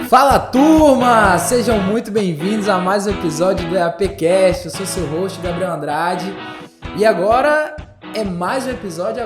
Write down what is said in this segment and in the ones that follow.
Fala, turma! Sejam muito bem-vindos a mais um episódio do EAPcast. Eu sou seu host, Gabriel Andrade. E agora é mais um episódio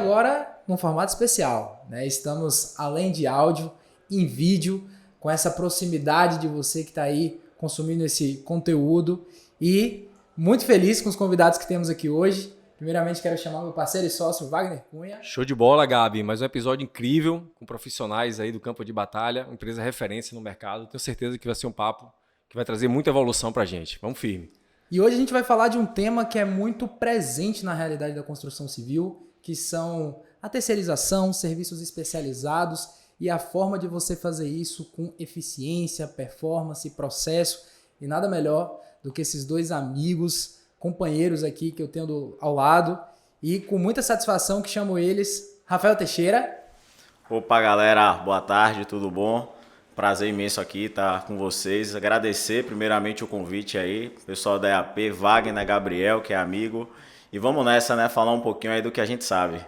num formato especial, né? Estamos, além de áudio, em vídeo, com essa proximidade de você que está aí consumindo esse conteúdo. E muito feliz com os convidados que temos aqui hoje. Primeiramente, quero chamar meu parceiro e sócio, Wagner Cunha. Show de bola, Gabi. Mais um episódio incrível, com profissionais aí do campo de batalha, uma empresa referência no mercado. Tenho certeza que vai ser um papo que vai trazer muita evolução pra gente. Vamos firme. E hoje a gente vai falar de um tema que é muito presente na realidade da construção civil, que são a terceirização, serviços especializados e a forma de você fazer isso com eficiência, performance, processo. E nada melhor do que esses dois amigos, companheiros aqui que eu tenho ao lado, e com muita satisfação que chamo eles, Rafael Teixeira. Opa, galera, boa tarde, tudo bom? Prazer imenso aqui estar com vocês. Agradecer primeiramente o convite aí, pessoal da EAP, Wagner, Gabriel, que é amigo. E vamos nessa, né? Falar um pouquinho aí do que a gente sabe.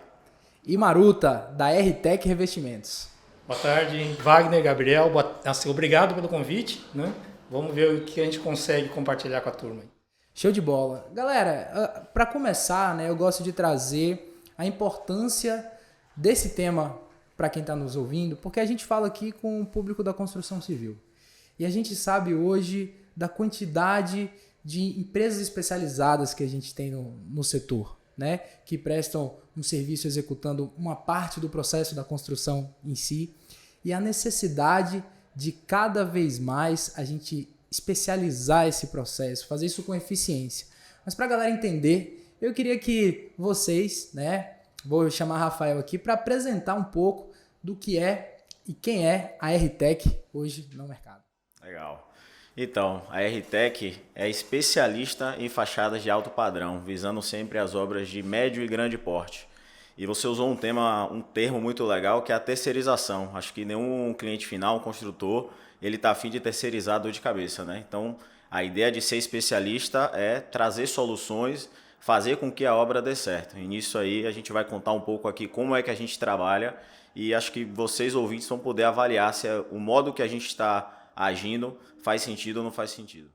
E Maruta, da RTEC Revestimentos. Boa tarde, Wagner, Gabriel. Obrigado pelo convite, né? Vamos ver o que a gente consegue compartilhar com a turma. Show de bola. Galera, para começar, né, eu gosto de trazer a importância desse tema para quem está nos ouvindo, porque a gente fala aqui com o público da construção civil. E a gente sabe hoje da quantidade de empresas especializadas que a gente tem no setor, né, que prestam um serviço executando uma parte do processo da construção em si, e a necessidade de cada vez mais a gente especializar esse processo, fazer isso com eficiência. Mas para a galera entender, eu queria que vocês, né, vou chamar Rafael aqui para apresentar um pouco do que é e quem é a RTEC hoje no mercado. Legal. Então, a RTEC é especialista em fachadas de alto padrão, visando sempre as obras de médio e grande porte. E você usou um termo muito legal, que é a terceirização. Acho que nenhum cliente final, um construtor, ele está a fim de terceirizar a dor de cabeça, né? Então, a ideia de ser especialista é trazer soluções, fazer com que a obra dê certo. E nisso aí a gente vai contar um pouco aqui como é que a gente trabalha e acho que vocês ouvintes vão poder avaliar se o modo que a gente está agindo faz sentido ou não faz sentido.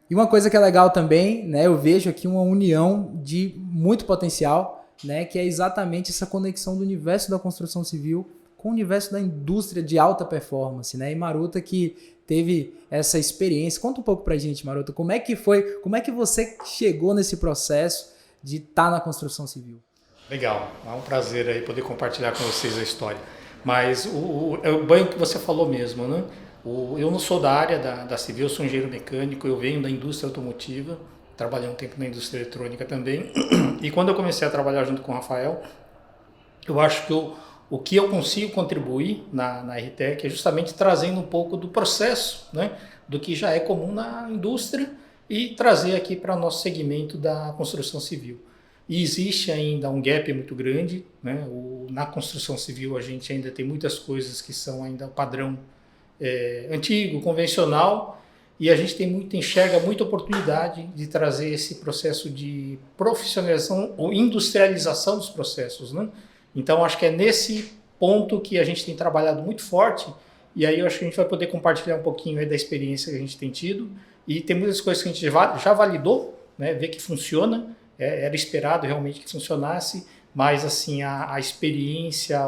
E uma coisa que é legal também, né? Eu vejo aqui uma união de muito potencial, né? Que é exatamente essa conexão do universo da construção civil com o universo da indústria de alta performance, né? E Maruta que teve essa experiência. Conta um pouco pra gente, Maruta, como é que foi, como é que você chegou nesse processo de estar na construção civil? Legal, é um prazer aí poder compartilhar com vocês a história. Mas é o banho que você falou mesmo, né? Eu não sou da área da civil, eu sou engenheiro mecânico, eu venho da indústria automotiva, trabalhei um tempo na indústria eletrônica também. E quando eu comecei a trabalhar junto com o Rafael, eu acho que o que eu consigo contribuir na RTEC é justamente trazendo um pouco do processo, né, do que já é comum na indústria e trazer aqui para o nosso segmento da construção civil. E existe ainda um gap muito grande, né, na construção civil a gente ainda tem muitas coisas que são ainda padrão antigo, convencional, e a gente enxerga muita oportunidade de trazer esse processo de profissionalização ou industrialização dos processos, né? Então, acho que é nesse ponto que a gente tem trabalhado muito forte, e aí eu acho que a gente vai poder compartilhar um pouquinho aí da experiência que a gente tem tido, e tem muitas coisas que a gente já validou, né, ver que funciona, era esperado realmente que funcionasse, mas assim, a experiência,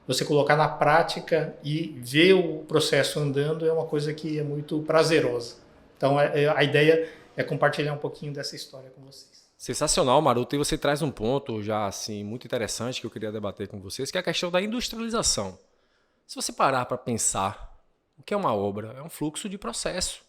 você colocar na prática e ver o processo andando é uma coisa que é muito prazerosa. Então, a ideia é compartilhar um pouquinho dessa história com vocês. Sensacional, Maruta, e você traz um ponto já assim muito interessante que eu queria debater com vocês, que é a questão da industrialização. Se você parar para pensar, o que é uma obra? É um fluxo de processo.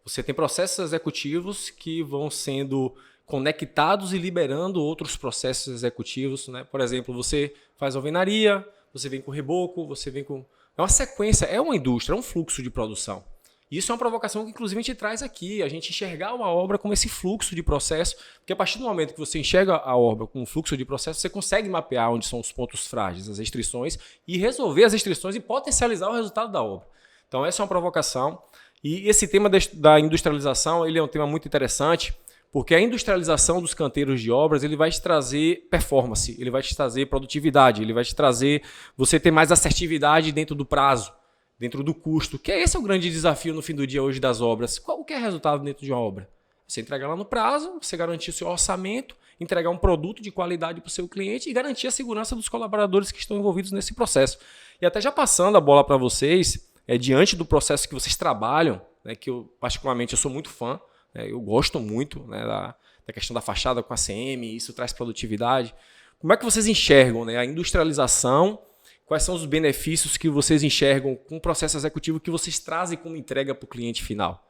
Você tem processos executivos que vão sendo conectados e liberando outros processos executivos, né? Por exemplo, você faz alvenaria, você vem com reboco, você vem com... É uma sequência, é uma indústria, é um fluxo de produção. Isso é uma provocação que, inclusive, a gente traz aqui, a gente enxergar uma obra como esse fluxo de processo, porque a partir do momento que você enxerga a obra com um fluxo de processo, você consegue mapear onde são os pontos frágeis, as restrições, e resolver as restrições e potencializar o resultado da obra. Então, essa é uma provocação. E esse tema da industrialização, ele é um tema muito interessante, porque a industrialização dos canteiros de obras, ele vai te trazer performance, ele vai te trazer produtividade, ele vai te trazer você ter mais assertividade dentro do prazo. dentro do custo, que esse é o grande desafio no fim do dia hoje das obras. Qual que é o resultado dentro de uma obra? Você entregar lá no prazo, você garantir o seu orçamento, entregar um produto de qualidade para o seu cliente e garantir a segurança dos colaboradores que estão envolvidos nesse processo. E até já passando a bola para vocês, diante do processo que vocês trabalham, né, que eu particularmente eu sou muito fã, né, eu gosto muito, né, da questão da fachada com a CM, isso traz produtividade. Como é que vocês enxergam, né, a industrialização? Quais são os benefícios que vocês enxergam com o processo executivo que vocês trazem como entrega para o cliente final?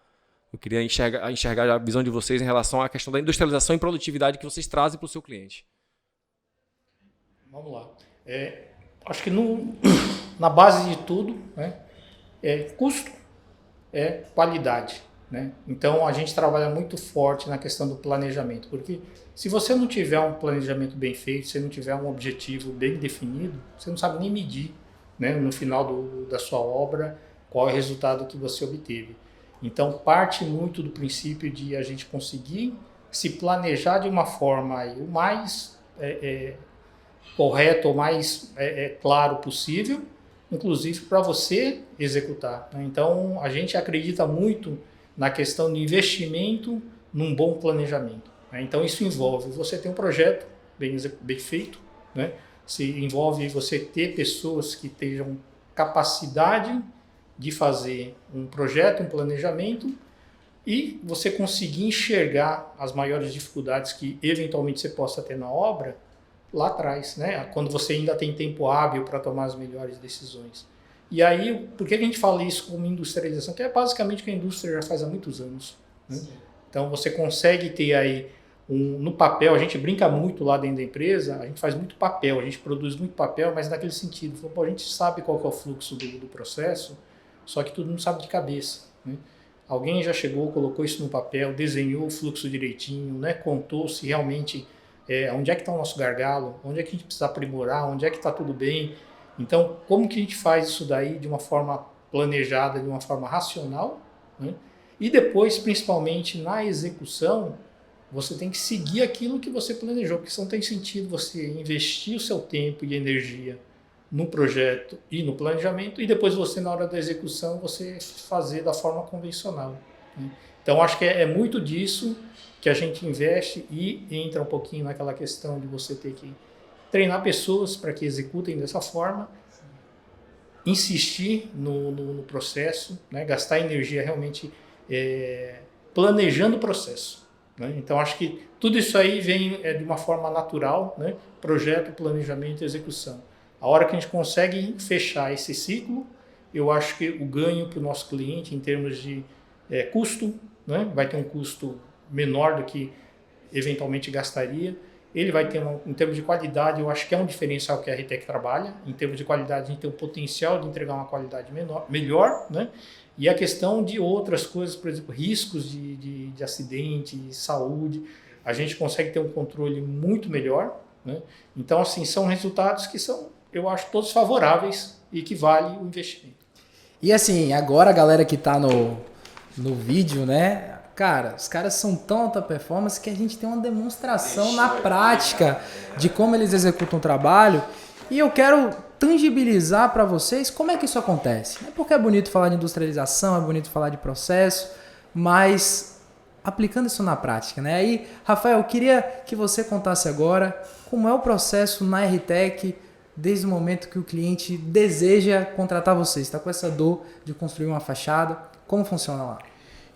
Eu queria enxergar a visão de vocês em relação à questão da industrialização e produtividade que vocês trazem para o seu cliente. Vamos lá. Acho que na base de tudo, né, custo, qualidade. Né? Então, a gente trabalha muito forte na questão do planejamento, porque se você não tiver um planejamento bem feito, se não tiver um objetivo bem definido, você não sabe nem medir, né, no final da sua obra qual é o resultado que você obteve. Então, parte muito do princípio de a gente conseguir se planejar de uma forma o mais correto, o mais claro possível, inclusive para você executar. Né? Então, a gente acredita muito na questão de investimento num bom planejamento. Né? Então, isso envolve você ter um projeto bem feito, né? Se envolve você ter pessoas que tenham capacidade de fazer um projeto, um planejamento, e você conseguir enxergar as maiores dificuldades que eventualmente você possa ter na obra lá atrás, né? Quando você ainda tem tempo hábil para tomar as melhores decisões. E aí, por que a gente fala isso como industrialização? Que é basicamente o que a indústria já faz há muitos anos. Né? Então, você consegue ter aí, no papel, a gente brinca muito lá dentro da empresa, a gente faz muito papel, a gente produz muito papel, mas naquele sentido, a gente sabe qual que é o fluxo do processo, só que todo mundo sabe de cabeça. Né? Alguém já chegou, colocou isso no papel, desenhou o fluxo direitinho, né? Contou se realmente onde é que está o nosso gargalo, onde é que a gente precisa aprimorar, onde é que está tudo bem. Então, como que a gente faz isso daí de uma forma planejada, de uma forma racional, né? E depois, principalmente na execução, você tem que seguir aquilo que você planejou, porque não tem sentido você investir o seu tempo e energia no projeto e no planejamento e depois você, na hora da execução, você fazer da forma convencional. Né? Então, acho que é muito disso que a gente investe e entra um pouquinho naquela questão de você ter que treinar pessoas para que executem dessa forma, insistir no processo, né? Gastar energia realmente planejando o processo. Né? Então, acho que tudo isso aí vem de uma forma natural, né? Projeto, planejamento e execução. A hora que a gente consegue fechar esse ciclo, eu acho que o ganho para o nosso cliente em termos de custo, né? Vai ter um custo menor do que eventualmente gastaria. Ele vai ter, em termos de qualidade, eu acho que é um diferencial que a RTEC trabalha. Em termos de qualidade, a gente tem o potencial de entregar uma qualidade melhor, né? E a questão de outras coisas, por exemplo, riscos de acidente, saúde, a gente consegue ter um controle muito melhor, né? Então, assim, são resultados que são, eu acho, todos favoráveis e que vale o investimento. E assim, agora a galera que tá no vídeo, né? Cara, os caras são tão alta performance que a gente tem uma demonstração na prática de como eles executam o trabalho. E eu quero tangibilizar para vocês como é que isso acontece. É porque é bonito falar de industrialização, é bonito falar de processo, mas aplicando isso na prática, né? Aí, Rafael, eu queria que você contasse agora como é o processo na RTEC desde o momento que o cliente deseja contratar vocês, está com essa dor de construir uma fachada, como funciona lá?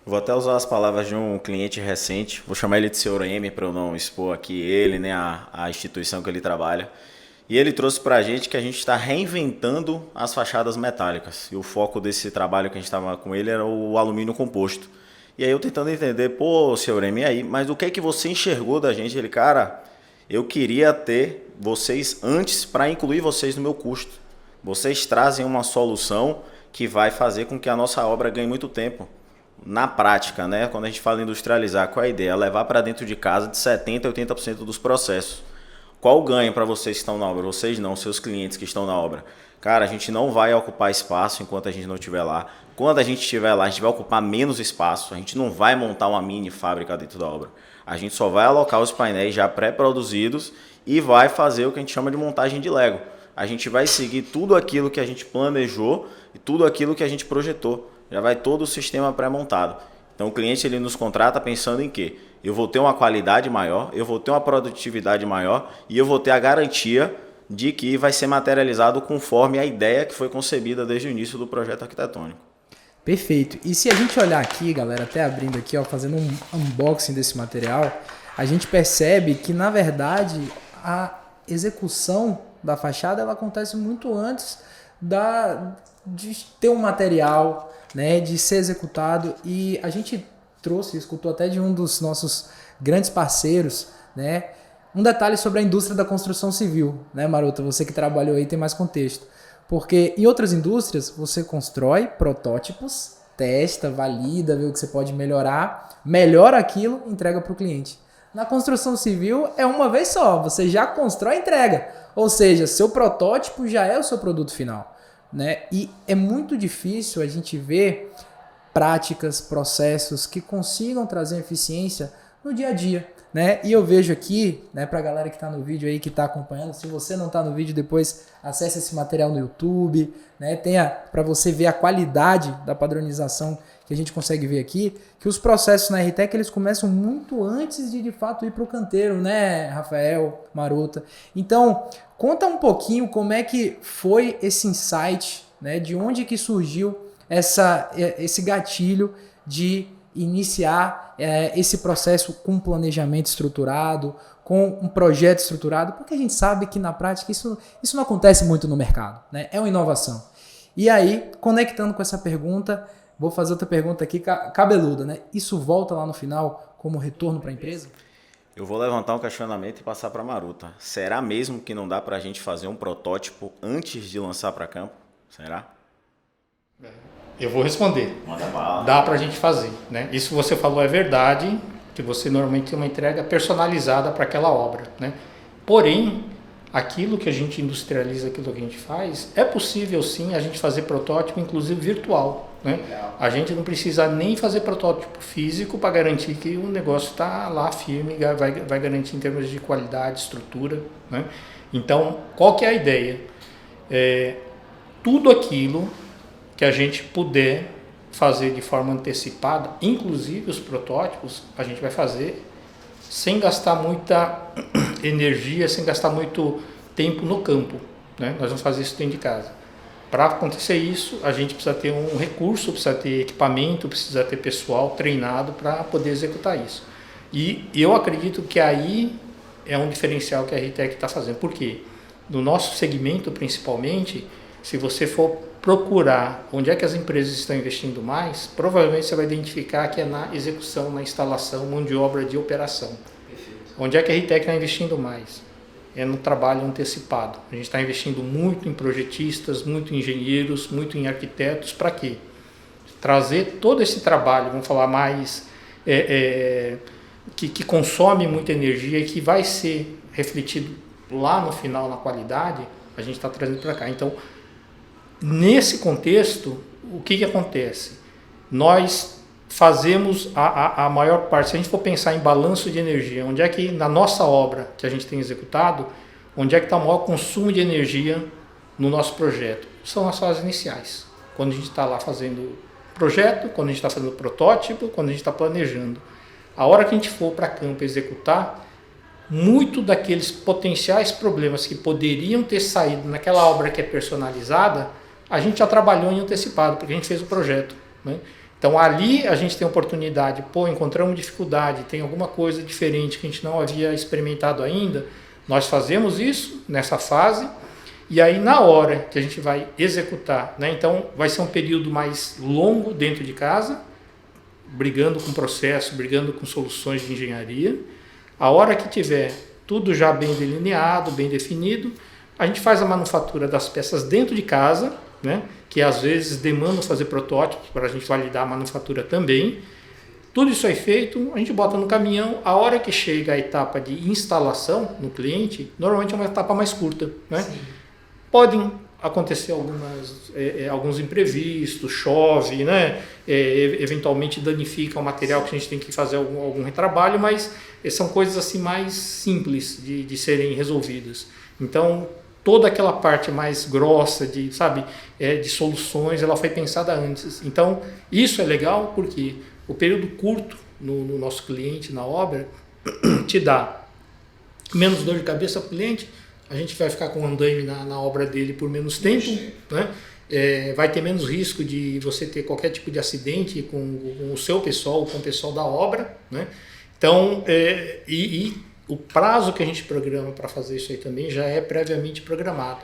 Vou até usar as palavras de um cliente recente, vou chamar ele de Sr. M para eu não expor aqui ele, né, a instituição que ele trabalha. E ele trouxe para a gente que a gente está reinventando as fachadas metálicas. E o foco desse trabalho que a gente estava com ele era o alumínio composto. E aí eu tentando entender, pô, Sr. M, aí, mas o que é que você enxergou da gente? Ele, cara, eu queria ter vocês antes para incluir vocês no meu custo. Vocês trazem uma solução que vai fazer com que a nossa obra ganhe muito tempo. Na prática, né? Quando a gente fala em industrializar, qual é a ideia? Levar para dentro de casa de 70% a 80% dos processos. Qual o ganho para vocês que estão na obra? Vocês não, seus clientes que estão na obra. Cara, a gente não vai ocupar espaço enquanto a gente não estiver lá. Quando a gente estiver lá, a gente vai ocupar menos espaço. A gente não vai montar uma mini fábrica dentro da obra. A gente só vai alocar os painéis já pré-produzidos e vai fazer o que a gente chama de montagem de Lego. a gente vai seguir tudo aquilo que a gente planejou e tudo aquilo que a gente projetou. Já vai todo o sistema pré-montado. Então o cliente ele nos contrata pensando em quê? Eu vou ter uma qualidade maior, eu vou ter uma produtividade maior e eu vou ter a garantia de que vai ser materializado conforme a ideia que foi concebida desde o início do projeto arquitetônico. Perfeito. E se a gente olhar aqui, galera, até abrindo aqui, ó, fazendo um unboxing desse material, a gente percebe que, na verdade, a execução da fachada ela acontece muito antes de ter um material, né, de ser executado. E a gente escutou até de um dos nossos grandes parceiros, né, um detalhe sobre a indústria da construção civil, né, Maruta? Você que trabalhou aí tem mais contexto. Porque em outras indústrias você constrói protótipos, testa, valida, vê o que você pode melhorar, melhora aquilo, entrega para o cliente. Na construção civil é uma vez só, você já constrói e entrega. Ou seja, seu protótipo já é o seu produto final, né? E é muito difícil a gente ver práticas, processos que consigam trazer eficiência no dia a dia, né? E eu vejo aqui, né, para a galera que está no vídeo aí, que está acompanhando, se você não está no vídeo, depois acesse esse material no YouTube, né? Tenha para você ver a qualidade da padronização que a gente consegue ver aqui, que os processos na RTEC eles começam muito antes de fato ir para o canteiro, né, Rafael, Maruta? Então, conta um pouquinho como é que foi esse insight, né? De onde que surgiu esse gatilho de iniciar esse processo com um planejamento estruturado, com um projeto estruturado, porque a gente sabe que na prática isso não acontece muito no mercado, né? É uma inovação. E aí, conectando com essa pergunta, vou fazer outra pergunta aqui cabeluda, né? Isso volta lá no final como retorno para a empresa? Eu vou levantar um questionamento e passar para a Maruta. Será mesmo que não dá para a gente fazer um protótipo antes de lançar para campo? Será? Eu vou responder. Manda bala. Dá para a gente fazer, né? Isso que você falou é verdade, que você normalmente tem uma entrega personalizada para aquela obra, né? Porém, aquilo que a gente industrializa, aquilo que a gente faz, é possível sim a gente fazer protótipo, inclusive virtual, né? A gente não precisa nem fazer protótipo físico para garantir que o negócio está lá firme, vai garantir em termos de qualidade, estrutura, né? Então, qual que é a ideia? Tudo aquilo que a gente puder fazer de forma antecipada, inclusive os protótipos, a gente vai fazer sem gastar muita energia, sem gastar muito tempo no campo, né? Nós vamos fazer isso dentro de casa. Para acontecer isso, a gente precisa ter um recurso, precisa ter equipamento, precisa ter pessoal treinado para poder executar isso. E eu acredito que aí é um diferencial que a RTEC está fazendo. Por quê? No nosso segmento, principalmente, se você for procurar onde é que as empresas estão investindo mais, provavelmente você vai identificar que é na execução, na instalação, mão de obra de operação. Perfeito. Onde é que a RTEC está investindo mais? É no trabalho antecipado. A gente está investindo muito em projetistas, muito em engenheiros, muito em arquitetos. Para quê? Trazer todo esse trabalho, vamos falar mais, que consome muita energia e que vai ser refletido lá no final na qualidade, a gente está trazendo para cá. Então, nesse contexto, o que acontece? Nós fazemos a maior parte, se a gente for pensar em balanço de energia, onde é que na nossa obra que a gente tem executado, onde é que está o maior consumo de energia no nosso projeto? São as fases iniciais. Quando a gente está lá fazendo projeto, quando a gente está fazendo protótipo, quando a gente está planejando. A hora que a gente for para campo executar, muito daqueles potenciais problemas que poderiam ter saído naquela obra que é personalizada, a gente já trabalhou em antecipado, porque a gente fez o projeto, né? Então ali a gente tem a oportunidade, encontramos dificuldade, tem alguma coisa diferente que a gente não havia experimentado ainda, nós fazemos isso nessa fase, e aí na hora que a gente vai executar, né? Então vai ser um período mais longo dentro de casa, brigando com processo, brigando com soluções de engenharia. A hora que tiver tudo já bem delineado, bem definido, a gente faz a manufatura das peças dentro de casa, né? Que às vezes demandam fazer protótipos para a gente validar a manufatura também. Tudo isso é feito, a gente bota no caminhão. A hora que chega a etapa de instalação no cliente, normalmente é uma etapa mais curta, né? Sim. Podem acontecer alguns imprevistos, chove, né? Eventualmente danifica o material que a gente tem que fazer algum retrabalho, mas são coisas assim mais simples de serem resolvidas. Então, toda aquela parte mais grossa de, sabe, de soluções, ela foi pensada antes. Então, isso é legal porque o período curto no nosso cliente, na obra, te dá menos dor de cabeça para o cliente, a gente vai ficar com o andaime na obra dele por menos tempo, né? Vai ter menos risco de você ter qualquer tipo de acidente com o seu pessoal, com o pessoal da obra, né? Então, o prazo que a gente programa para fazer isso aí também já é previamente programado.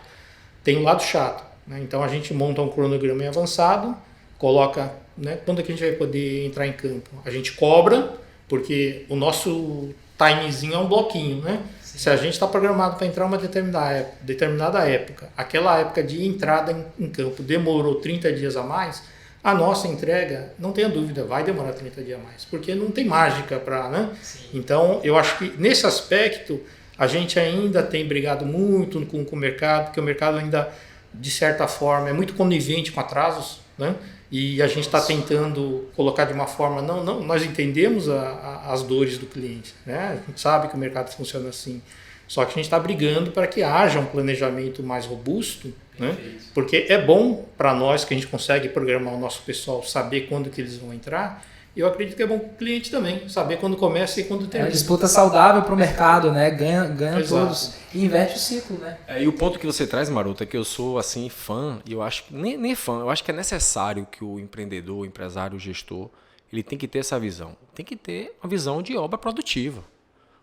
Tem um lado chato, né? Então a gente monta um cronograma em avançado, coloca, né, quando é que a gente vai poder entrar em campo. A gente cobra, porque o nosso timezinho é um bloquinho, né? Sim. Se a gente está programado para entrar uma determinada época, aquela época de entrada em campo demorou 30 dias a mais, a nossa entrega, não tenha dúvida, vai demorar 30 dias a mais, porque não tem mágica para, né? Sim. Então, eu acho que nesse aspecto, a gente ainda tem brigado muito com o mercado, porque o mercado ainda, de certa forma, é muito conivente com atrasos, né? E a gente está tentando colocar de uma forma, não, nós entendemos as dores do cliente, né? A gente sabe que o mercado funciona assim, só que a gente está brigando para que haja um planejamento mais robusto, né? Porque é bom para nós que a gente consegue programar o nosso pessoal, saber quando que eles vão entrar. Eu acredito que é bom para o cliente também, saber quando começa e quando termina. É uma disputa saudável para o mercado, né? Ganha todos e inverte o ciclo, né? E o ponto que você traz, Maroto, é que eu sou assim fã, e eu acho que nem fã, eu acho que é necessário que o empreendedor, o empresário, o gestor, ele tem que ter essa visão. Tem que ter uma visão de obra produtiva.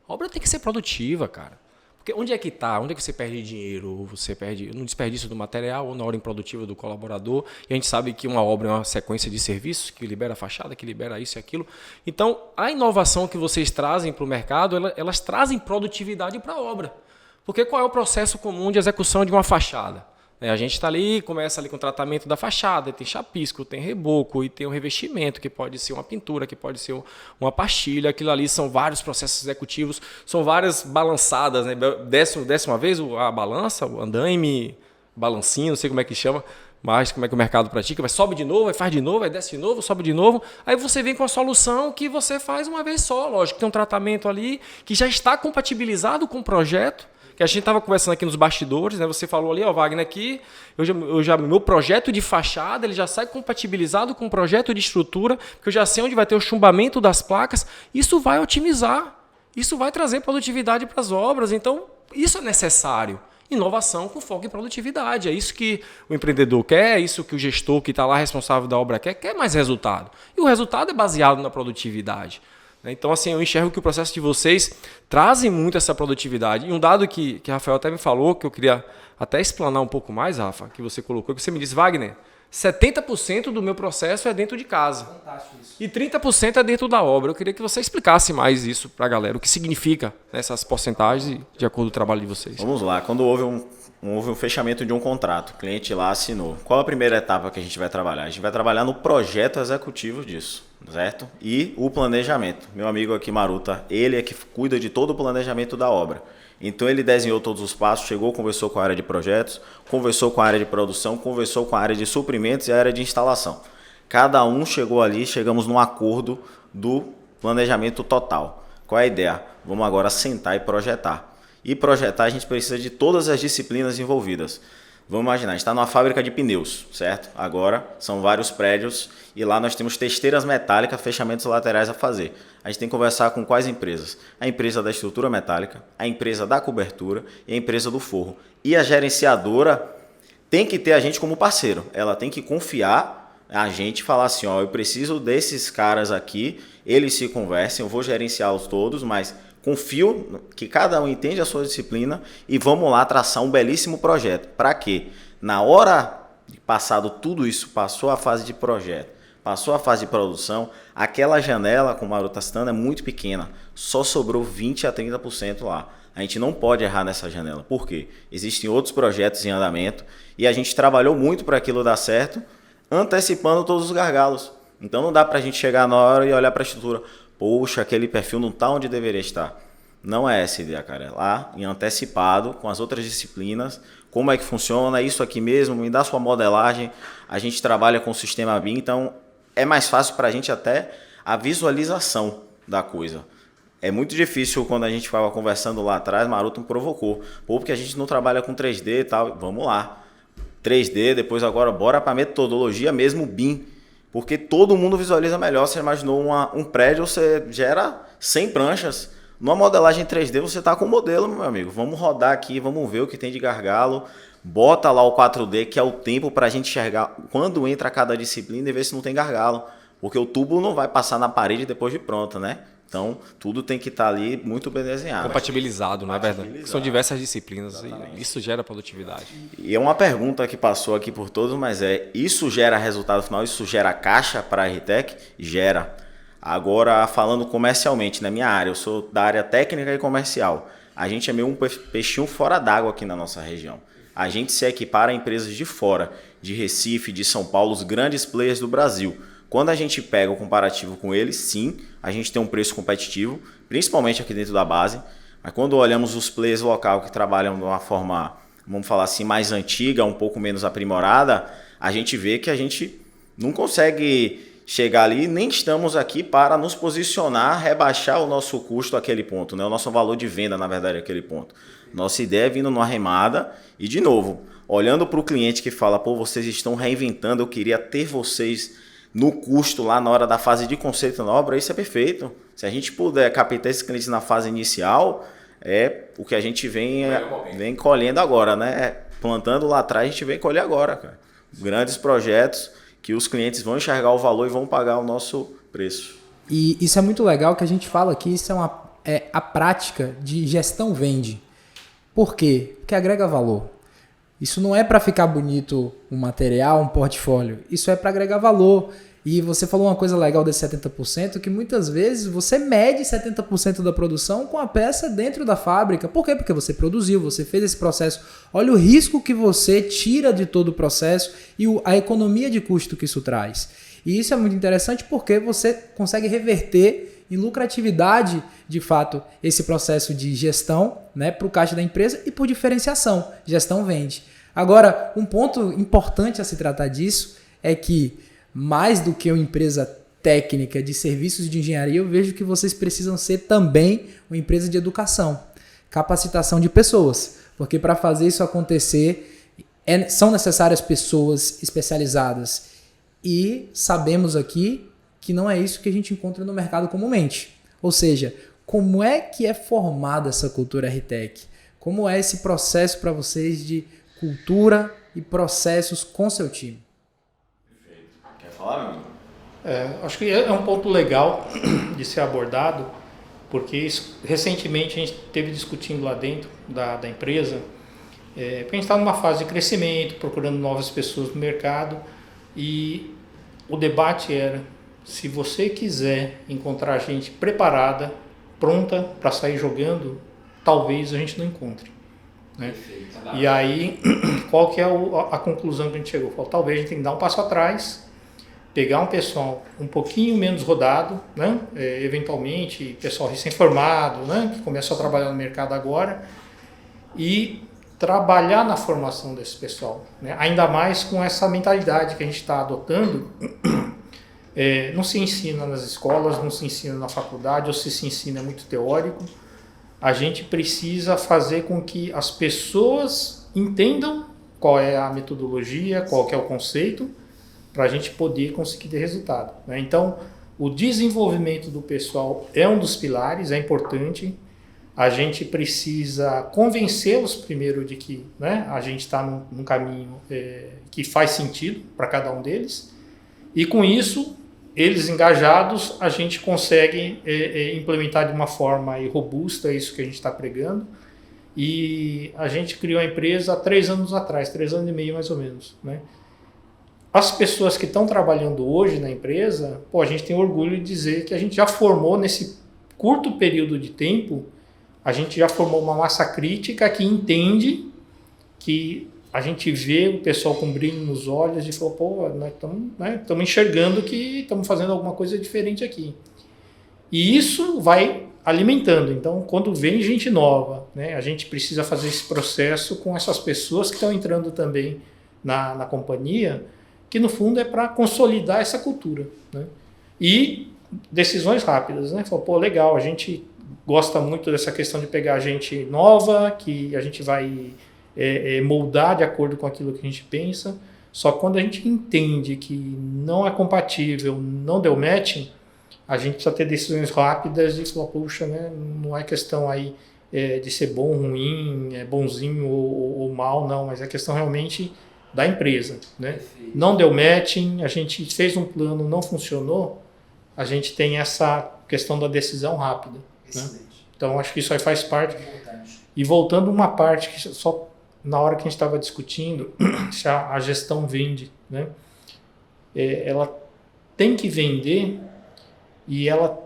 A obra tem que ser produtiva, cara. Porque onde é que está? Onde é que você perde dinheiro? Ou você perde no desperdício do material ou na hora improdutiva do colaborador? E a gente sabe que uma obra é uma sequência de serviços que libera a fachada, que libera isso e aquilo. Então, a inovação que vocês trazem para o mercado, elas trazem produtividade para a obra. Porque qual é o processo comum de execução de uma fachada? A gente está ali, começa ali com o tratamento da fachada, tem chapisco, tem reboco e tem o revestimento, que pode ser uma pintura, que pode ser uma pastilha. Aquilo ali são vários processos executivos, são várias balançadas, né? Desce uma vez a balança, o andaime, balancinho, não sei como é que chama, mas como é que o mercado pratica, mas sobe de novo, aí faz de novo, aí desce de novo, sobe de novo. Aí você vem com a solução que você faz uma vez só, lógico, tem um tratamento ali que já está compatibilizado com o projeto, que a gente estava conversando aqui nos bastidores, né? Você falou ali, Wagner, aqui, meu projeto de fachada, ele já sai compatibilizado com o projeto de estrutura, porque eu já sei onde vai ter o chumbamento das placas. Isso vai otimizar, isso vai trazer produtividade para as obras. Então, isso é necessário. Inovação com foco em produtividade. É isso que o empreendedor quer, é isso que o gestor que está lá responsável da obra quer mais resultado. E o resultado é baseado na produtividade. Então, assim, eu enxergo que o processo de vocês trazem muito essa produtividade. E um dado que Rafael até me falou, que eu queria até explanar um pouco mais, Rafa, que você colocou, que você me disse, Wagner, 70% do meu processo é dentro de casa. Fantástico isso. E 30% é dentro da obra. Eu queria que você explicasse mais isso para a galera, o que significa essas porcentagens de acordo com o trabalho de vocês. Vamos lá, quando houve um fechamento de um contrato, o cliente lá assinou. Qual a primeira etapa que a gente vai trabalhar? A gente vai trabalhar no projeto executivo disso, certo? E o planejamento. Meu amigo aqui, Maruta, ele é que cuida de todo o planejamento da obra. Então ele desenhou todos os passos, chegou, conversou com a área de projetos, conversou com a área de produção, conversou com a área de suprimentos e a área de instalação. Cada um chegou ali, chegamos num acordo do planejamento total. Qual é a ideia? Vamos agora sentar e projetar. E projetar a gente precisa de todas as disciplinas envolvidas. Vamos imaginar, a gente está numa fábrica de pneus, certo? Agora são vários prédios e lá nós temos testeiras metálicas, fechamentos laterais a fazer. A gente tem que conversar com quais empresas? A empresa da estrutura metálica, a empresa da cobertura e a empresa do forro. E a gerenciadora tem que ter a gente como parceiro. Ela tem que confiar a gente e falar assim, ó, eu preciso desses caras aqui, eles se conversem, eu vou gerenciá-los todos, mas confio que cada um entende a sua disciplina e vamos lá traçar um belíssimo projeto. Para quê? Na hora de passado tudo isso, passou a fase de projeto, passou a fase de produção, aquela janela, como o Maroto está citando, é muito pequena. Só sobrou 20% a 30% lá. A gente não pode errar nessa janela. Por quê? Existem outros projetos em andamento e a gente trabalhou muito para aquilo dar certo, antecipando todos os gargalos. Então não dá para a gente chegar na hora e olhar para a estrutura. Poxa, aquele perfil não está onde deveria estar. Não é essa a ideia, cara. É lá em antecipado, com as outras disciplinas, como é que funciona, isso aqui mesmo, me dá sua modelagem. A gente trabalha com o sistema BIM, então é mais fácil para a gente até a visualização da coisa. É muito difícil quando a gente estava conversando lá atrás, Maroto me provocou. Pô, porque a gente não trabalha com 3D e tal. Vamos lá. 3D, depois agora bora para metodologia mesmo BIM. Porque todo mundo visualiza melhor. Você imaginou um prédio, você gera 100 pranchas. Numa modelagem 3D você está com o modelo, meu amigo. Vamos rodar aqui, vamos ver o que tem de gargalo. Bota lá o 4D, que é o tempo para a gente enxergar quando entra cada disciplina e ver se não tem gargalo. Porque o tubo não vai passar na parede depois de pronto, né? Então, tudo tem que estar ali muito bem desenhado. Compatibilizado, não é verdade? São diversas disciplinas Exatamente. e isso gera produtividade. E é uma pergunta que passou aqui por todos, mas isso gera resultado final? Isso gera caixa para a RTEC? Gera. Agora, falando comercialmente, na minha área, eu sou da área técnica e comercial. A gente é meio um peixinho fora d'água aqui na nossa região. A gente se equipara a empresas de fora, de Recife, de São Paulo, os grandes players do Brasil. Quando a gente pega o comparativo com eles, sim, a gente tem um preço competitivo, principalmente aqui dentro da base. Mas quando olhamos os players local que trabalham de uma forma, vamos falar assim, mais antiga, um pouco menos aprimorada, a gente vê que a gente não consegue chegar ali, nem estamos aqui para nos posicionar, rebaixar o nosso custo àquele ponto, né? O nosso valor de venda, na verdade, é aquele ponto. Nossa ideia é vindo numa remada e, de novo, olhando para o cliente que fala, pô, vocês estão reinventando, eu queria ter vocês no custo lá na hora da fase de conceito na obra, isso é perfeito. Se a gente puder captar esses clientes na fase inicial, é o que a gente vem colhendo agora, né? Plantando lá atrás, a gente vem colher agora, cara. Grandes projetos que os clientes vão enxergar o valor e vão pagar o nosso preço. E isso é muito legal que a gente fala aqui, isso é a prática de gestão vende. Por quê? Porque agrega valor. Isso não é para ficar bonito um material, um portfólio. Isso é para agregar valor. E você falou uma coisa legal desse 70%, que muitas vezes você mede 70% da produção com a peça dentro da fábrica. Por quê? Porque você produziu, você fez esse processo. Olha o risco que você tira de todo o processo e a economia de custo que isso traz. E isso é muito interessante porque você consegue reverter em lucratividade, de fato, esse processo de gestão, né, para o caixa da empresa e por diferenciação. Gestão vende. Agora, um ponto importante a se tratar disso é que, mais do que uma empresa técnica de serviços de engenharia, eu vejo que vocês precisam ser também uma empresa de educação, capacitação de pessoas. Porque para fazer isso acontecer, são necessárias pessoas especializadas. E sabemos aqui que não é isso que a gente encontra no mercado comumente. Ou seja, como é que é formada essa cultura RTEC? Como é esse processo para vocês de cultura e processos com seu time? Perfeito. Quer falar, meu amigo? Acho que é um ponto legal de ser abordado, porque recentemente a gente esteve discutindo lá dentro da empresa, porque a gente está numa fase de crescimento, procurando novas pessoas no mercado, e o debate era: se você quiser encontrar gente preparada, pronta para sair jogando, talvez a gente não encontre. Né? E aí, qual que é a conclusão que a gente chegou? Falou, talvez a gente tenha que dar um passo atrás, pegar um pessoal um pouquinho menos rodado, né? Eventualmente pessoal recém-formado, né? Que começou a trabalhar no mercado agora, e trabalhar na formação desse pessoal. Né? Ainda mais com essa mentalidade que a gente está adotando. Não se ensina nas escolas, não se ensina na faculdade, ou se ensina é muito teórico. A gente precisa fazer com que as pessoas entendam qual é a metodologia, qual que é o conceito, para a gente poder conseguir ter resultado. Né? Então, o desenvolvimento do pessoal é um dos pilares, é importante. A gente precisa convencê-los primeiro de que, né, a gente está num caminho que faz sentido para cada um deles. E com isso, eles engajados, a gente consegue implementar de uma forma aí robusta isso que a gente está pregando. E a gente criou a empresa há 3 anos atrás, 3 anos e meio mais ou menos. Né? As pessoas que estão trabalhando hoje na empresa, a gente tem orgulho de dizer que a gente já formou, nesse curto período de tempo, a gente já formou uma massa crítica que entende, que a gente vê o pessoal com brilho nos olhos e falou, nós estamos enxergando que estamos fazendo alguma coisa diferente aqui. E isso vai alimentando. Então, quando vem gente nova, né, a gente precisa fazer esse processo com essas pessoas que estão entrando também na companhia, que no fundo é para consolidar essa cultura. Né? E decisões rápidas. Né? Falou, legal, a gente gosta muito dessa questão de pegar gente nova, que a gente vai moldar de acordo com aquilo que a gente pensa. Só que quando a gente entende que não é compatível, não deu match, a gente precisa ter decisões rápidas e falar, puxa, né, não é questão aí de ser bom, ruim, bonzinho ou mal, não, mas é questão realmente da empresa, né? Não deu matching, a gente fez um plano, não funcionou, a gente tem essa questão da decisão rápida. Né? Então, acho que isso aí faz parte. E voltando uma parte que só na hora que a gente estava discutindo, se a gestão vende, né? Ela tem que vender e ela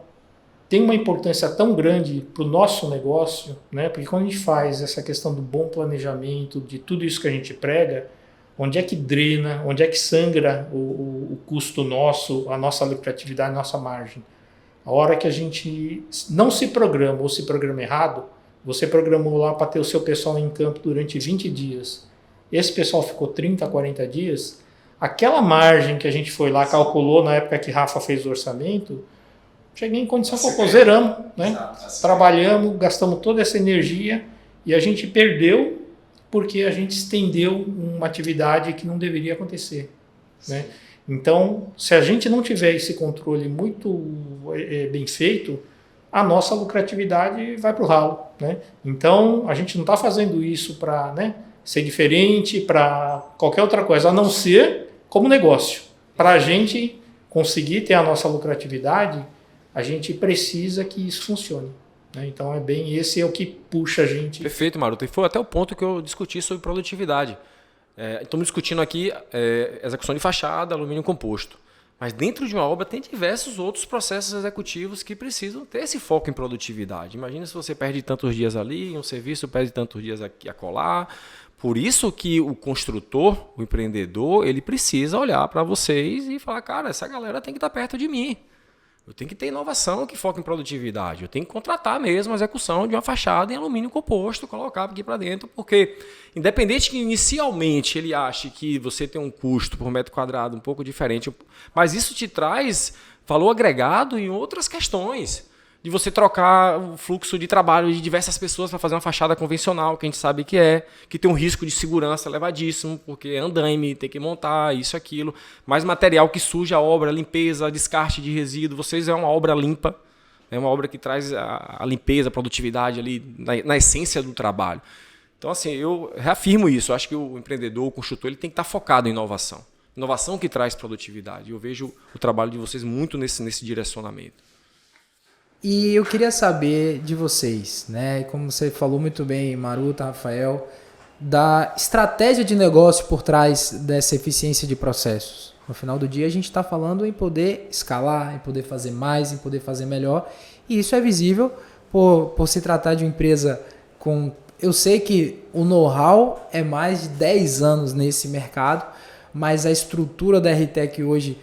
tem uma importância tão grande para o nosso negócio, né? Porque quando a gente faz essa questão do bom planejamento, de tudo isso que a gente prega, onde é que drena, onde é que sangra o custo nosso, a nossa lucratividade, a nossa margem? A hora que a gente não se programa ou se programa errado, você programou lá para ter o seu pessoal em campo durante 20 dias, esse pessoal ficou 30, 40 dias, aquela margem que a gente foi lá, calculou na época que Rafa fez o orçamento, cheguei em condição, zeramos, né? Trabalhamos, gastamos toda essa energia e a gente perdeu porque a gente estendeu uma atividade que não deveria acontecer, né? Então, se a gente não tiver esse controle muito bem feito, a nossa lucratividade vai para o ralo, né? Então, a gente não está fazendo isso para, né, ser diferente, para qualquer outra coisa, a não ser como negócio. Para a gente conseguir ter a nossa lucratividade, a gente precisa que isso funcione. Né? Então, esse é o que puxa a gente. Perfeito, Maruto. E foi até o ponto que eu discuti sobre produtividade. Estamos discutindo aqui execução de fachada, alumínio composto. Mas dentro de uma obra tem diversos outros processos executivos que precisam ter esse foco em produtividade. Imagina se você perde tantos dias ali, um serviço perde tantos dias aqui a colar. Por isso que o construtor, o empreendedor, ele precisa olhar para vocês e falar, cara, essa galera tem que estar perto de mim. Eu tenho que ter inovação que foca em produtividade. Eu tenho que contratar mesmo a execução de uma fachada em alumínio composto, colocar aqui para dentro, porque independente que inicialmente ele ache que você tem um custo por metro quadrado um pouco diferente, mas isso te traz valor agregado em outras questões. De você trocar o fluxo de trabalho de diversas pessoas para fazer uma fachada convencional, que a gente sabe que tem um risco de segurança elevadíssimo, porque é andaime, tem que montar isso, aquilo, mais material que suja a obra, limpeza, descarte de resíduo. Vocês é uma obra limpa, é uma obra que traz a limpeza, a produtividade ali na essência do trabalho. Então, assim, eu reafirmo isso. Eu acho que o empreendedor, o construtor, ele tem que estar focado em inovação. Inovação que traz produtividade. Eu vejo o trabalho de vocês muito nesse direcionamento. E eu queria saber de vocês, né? Como você falou muito bem, Maruta, Rafael, da estratégia de negócio por trás dessa eficiência de processos. No final do dia, a gente está falando em poder escalar, em poder fazer mais, em poder fazer melhor. E isso é visível por se tratar de uma empresa com... Eu sei que o know-how é mais de 10 anos nesse mercado, mas a estrutura da RTEC hoje...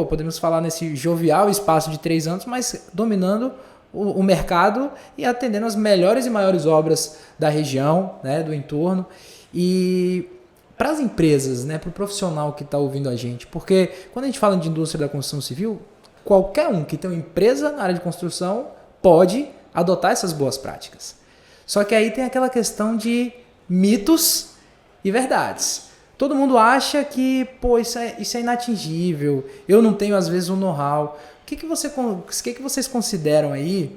podemos falar nesse jovial espaço de 3 anos, mas dominando o mercado e atendendo as melhores e maiores obras da região, né, do entorno. E para as empresas, né, para o profissional que está ouvindo a gente, porque quando a gente fala de indústria da construção civil, qualquer um que tem uma empresa na área de construção pode adotar essas boas práticas. Só que aí tem aquela questão de mitos e verdades. Todo mundo acha que, isso é inatingível, eu não tenho, às vezes, um know-how. O que vocês consideram aí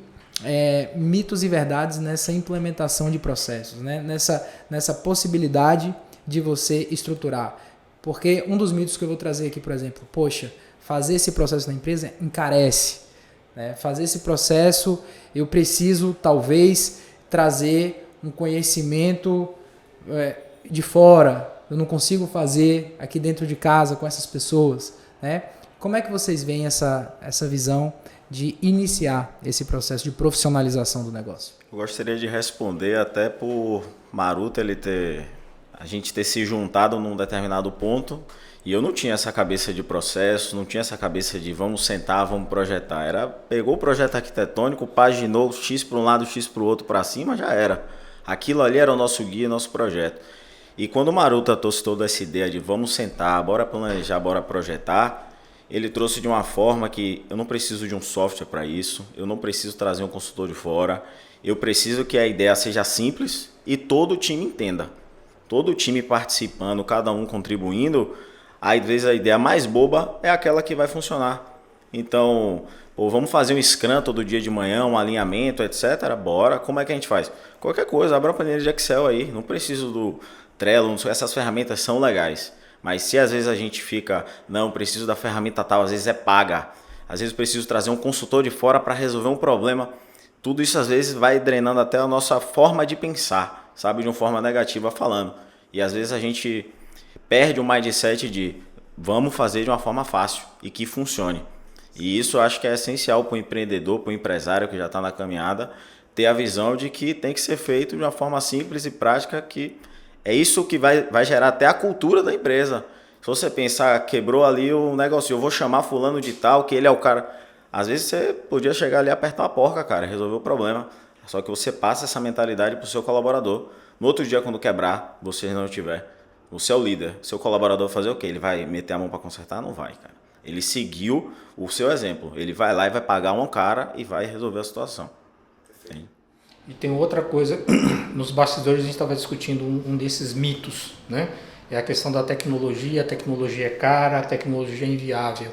mitos e verdades nessa implementação de processos, né? Nessa possibilidade de você estruturar? Porque um dos mitos que eu vou trazer aqui, por exemplo, fazer esse processo na empresa encarece. Né? Fazer esse processo, eu preciso, talvez, trazer um conhecimento de fora. Eu não consigo fazer aqui dentro de casa com essas pessoas, né? Como é que vocês veem essa visão de iniciar esse processo de profissionalização do negócio? Eu gostaria de responder até por Maruta a gente ter se juntado num determinado ponto e eu não tinha essa cabeça de processo, não tinha essa cabeça de vamos sentar, vamos projetar. Pegou o projeto arquitetônico, paginou X para um lado, X para o outro, para cima, já era. Aquilo ali era o nosso guia, nosso projeto. E quando o Maruta trouxe toda essa ideia de vamos sentar, bora planejar, bora projetar, ele trouxe de uma forma que eu não preciso de um software para isso, eu não preciso trazer um consultor de fora, eu preciso que a ideia seja simples e todo o time entenda. Todo o time participando, cada um contribuindo, às vezes a ideia mais boba é aquela que vai funcionar. Então, vamos fazer um Scrum todo dia de manhã, um alinhamento, etc. Bora, como é que a gente faz? Qualquer coisa, abra uma planilha de Excel aí, não preciso do Trello, essas ferramentas são legais. Mas se às vezes a gente fica, não, preciso da ferramenta tal, às vezes é paga. Às vezes preciso trazer um consultor de fora para resolver um problema. Tudo isso às vezes vai drenando até a nossa forma de pensar, sabe? De uma forma negativa falando. E às vezes a gente perde o mindset de vamos fazer de uma forma fácil e que funcione. E isso eu acho que é essencial para o empreendedor, para o empresário que já está na caminhada, ter a visão de que tem que ser feito de uma forma simples e prática, que é isso que vai gerar até a cultura da empresa. Se você pensar, quebrou ali o negócio, eu vou chamar fulano de tal, que ele é o cara. Às vezes você podia chegar ali e apertar a porca, cara, resolver o problema. Só que você passa essa mentalidade para o seu colaborador. No outro dia, quando quebrar, você não tiver, você é o líder. Seu colaborador vai fazer o quê? Ele vai meter a mão para consertar? Não vai, cara. Ele seguiu o seu exemplo. Ele vai lá e vai pagar um cara e vai resolver a situação. Entende? E tem outra coisa, nos bastidores a gente estava discutindo um desses mitos, né? É a questão da tecnologia. A tecnologia é cara, a tecnologia é inviável.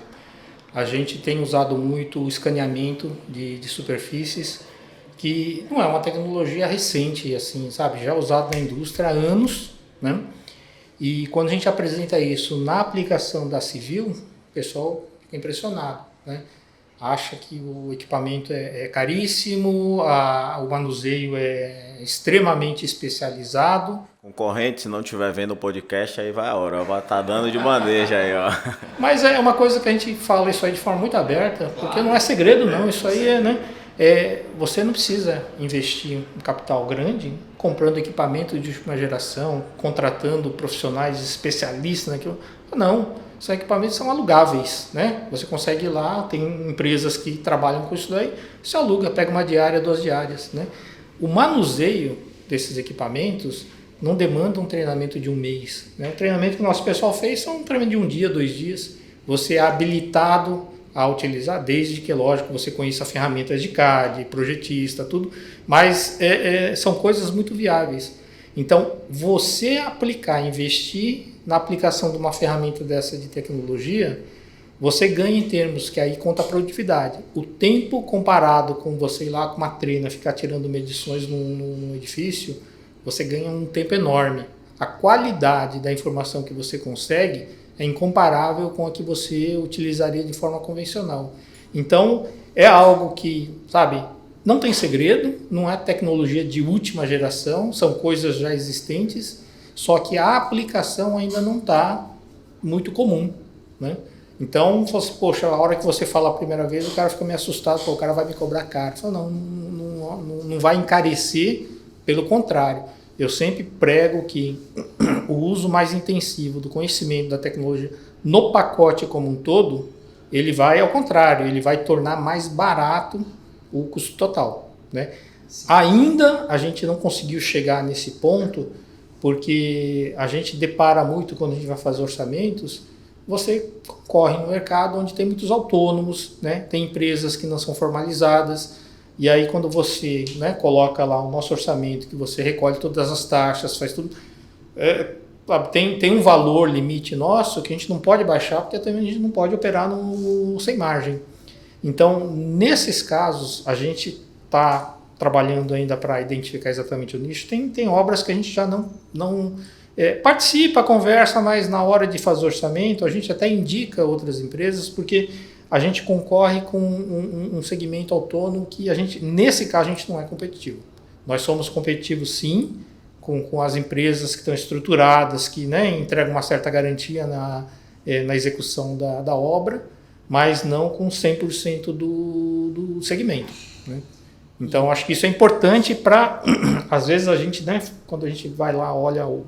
A gente tem usado muito o escaneamento de superfícies, que não é uma tecnologia recente, assim, sabe? Já usado na indústria há anos, né? E quando a gente apresenta isso na aplicação da civil, o pessoal fica impressionado, né? Acha que o equipamento é caríssimo, o manuseio é extremamente especializado. Concorrente, se não estiver vendo o podcast, aí vai a hora, vai estar dando de bandeja aí, ó. Mas é uma coisa que a gente fala isso aí de forma muito aberta, porque não é segredo não, isso aí é, né? Você não precisa investir um capital grande comprando equipamento de última geração, contratando profissionais especialistas naquilo. Não, esses equipamentos são alugáveis, né? Você consegue ir lá, tem empresas que trabalham com isso daí, você aluga, pega uma diária, 2 diárias, né? O manuseio desses equipamentos não demanda um treinamento de 1 mês, né? O treinamento que o nosso pessoal fez são um treinamento de 1 dia, 2 dias. Você é habilitado a utilizar, desde que, lógico, você conheça ferramentas de CAD, projetista, tudo, mas são coisas muito viáveis. Então, você aplicar, investir na aplicação de uma ferramenta dessa de tecnologia, você ganha em termos que aí conta a produtividade. O tempo comparado com você ir lá com uma trena, ficar tirando medições num edifício, você ganha um tempo enorme. A qualidade da informação que você consegue é incomparável com a que você utilizaria de forma convencional. Então, é algo que, sabe, não tem segredo, não é tecnologia de última geração, são coisas já existentes, só que a aplicação ainda não está muito comum, né? Então, poxa, a hora que você fala a primeira vez, o cara fica meio assustado, o cara vai me cobrar caro. Fala, não vai encarecer, pelo contrário. Eu sempre prego que o uso mais intensivo do conhecimento da tecnologia no pacote como um todo, ele vai ao contrário, ele vai tornar mais barato o custo total, né? Ainda a gente não conseguiu chegar nesse ponto, porque a gente depara muito quando a gente vai fazer orçamentos, você corre no mercado onde tem muitos autônomos, né? Tem empresas que não são formalizadas, e aí quando você, né, coloca lá o nosso orçamento, que você recolhe todas as taxas, faz tudo, tem um valor limite nosso que a gente não pode baixar, porque também a gente não pode operar sem margem. Então, nesses casos, a gente está trabalhando ainda para identificar exatamente o nicho. Tem obras que a gente já não participa, conversa, mas na hora de fazer orçamento, a gente até indica outras empresas, porque a gente concorre com um segmento autônomo que nesse caso, a gente não é competitivo. Nós somos competitivos, sim, com as empresas que estão estruturadas, que, né, entregam uma certa garantia na execução da obra, mas não com 100% do segmento, né? Então, acho que isso é importante para, às vezes, a gente, né, quando a gente vai lá, olha o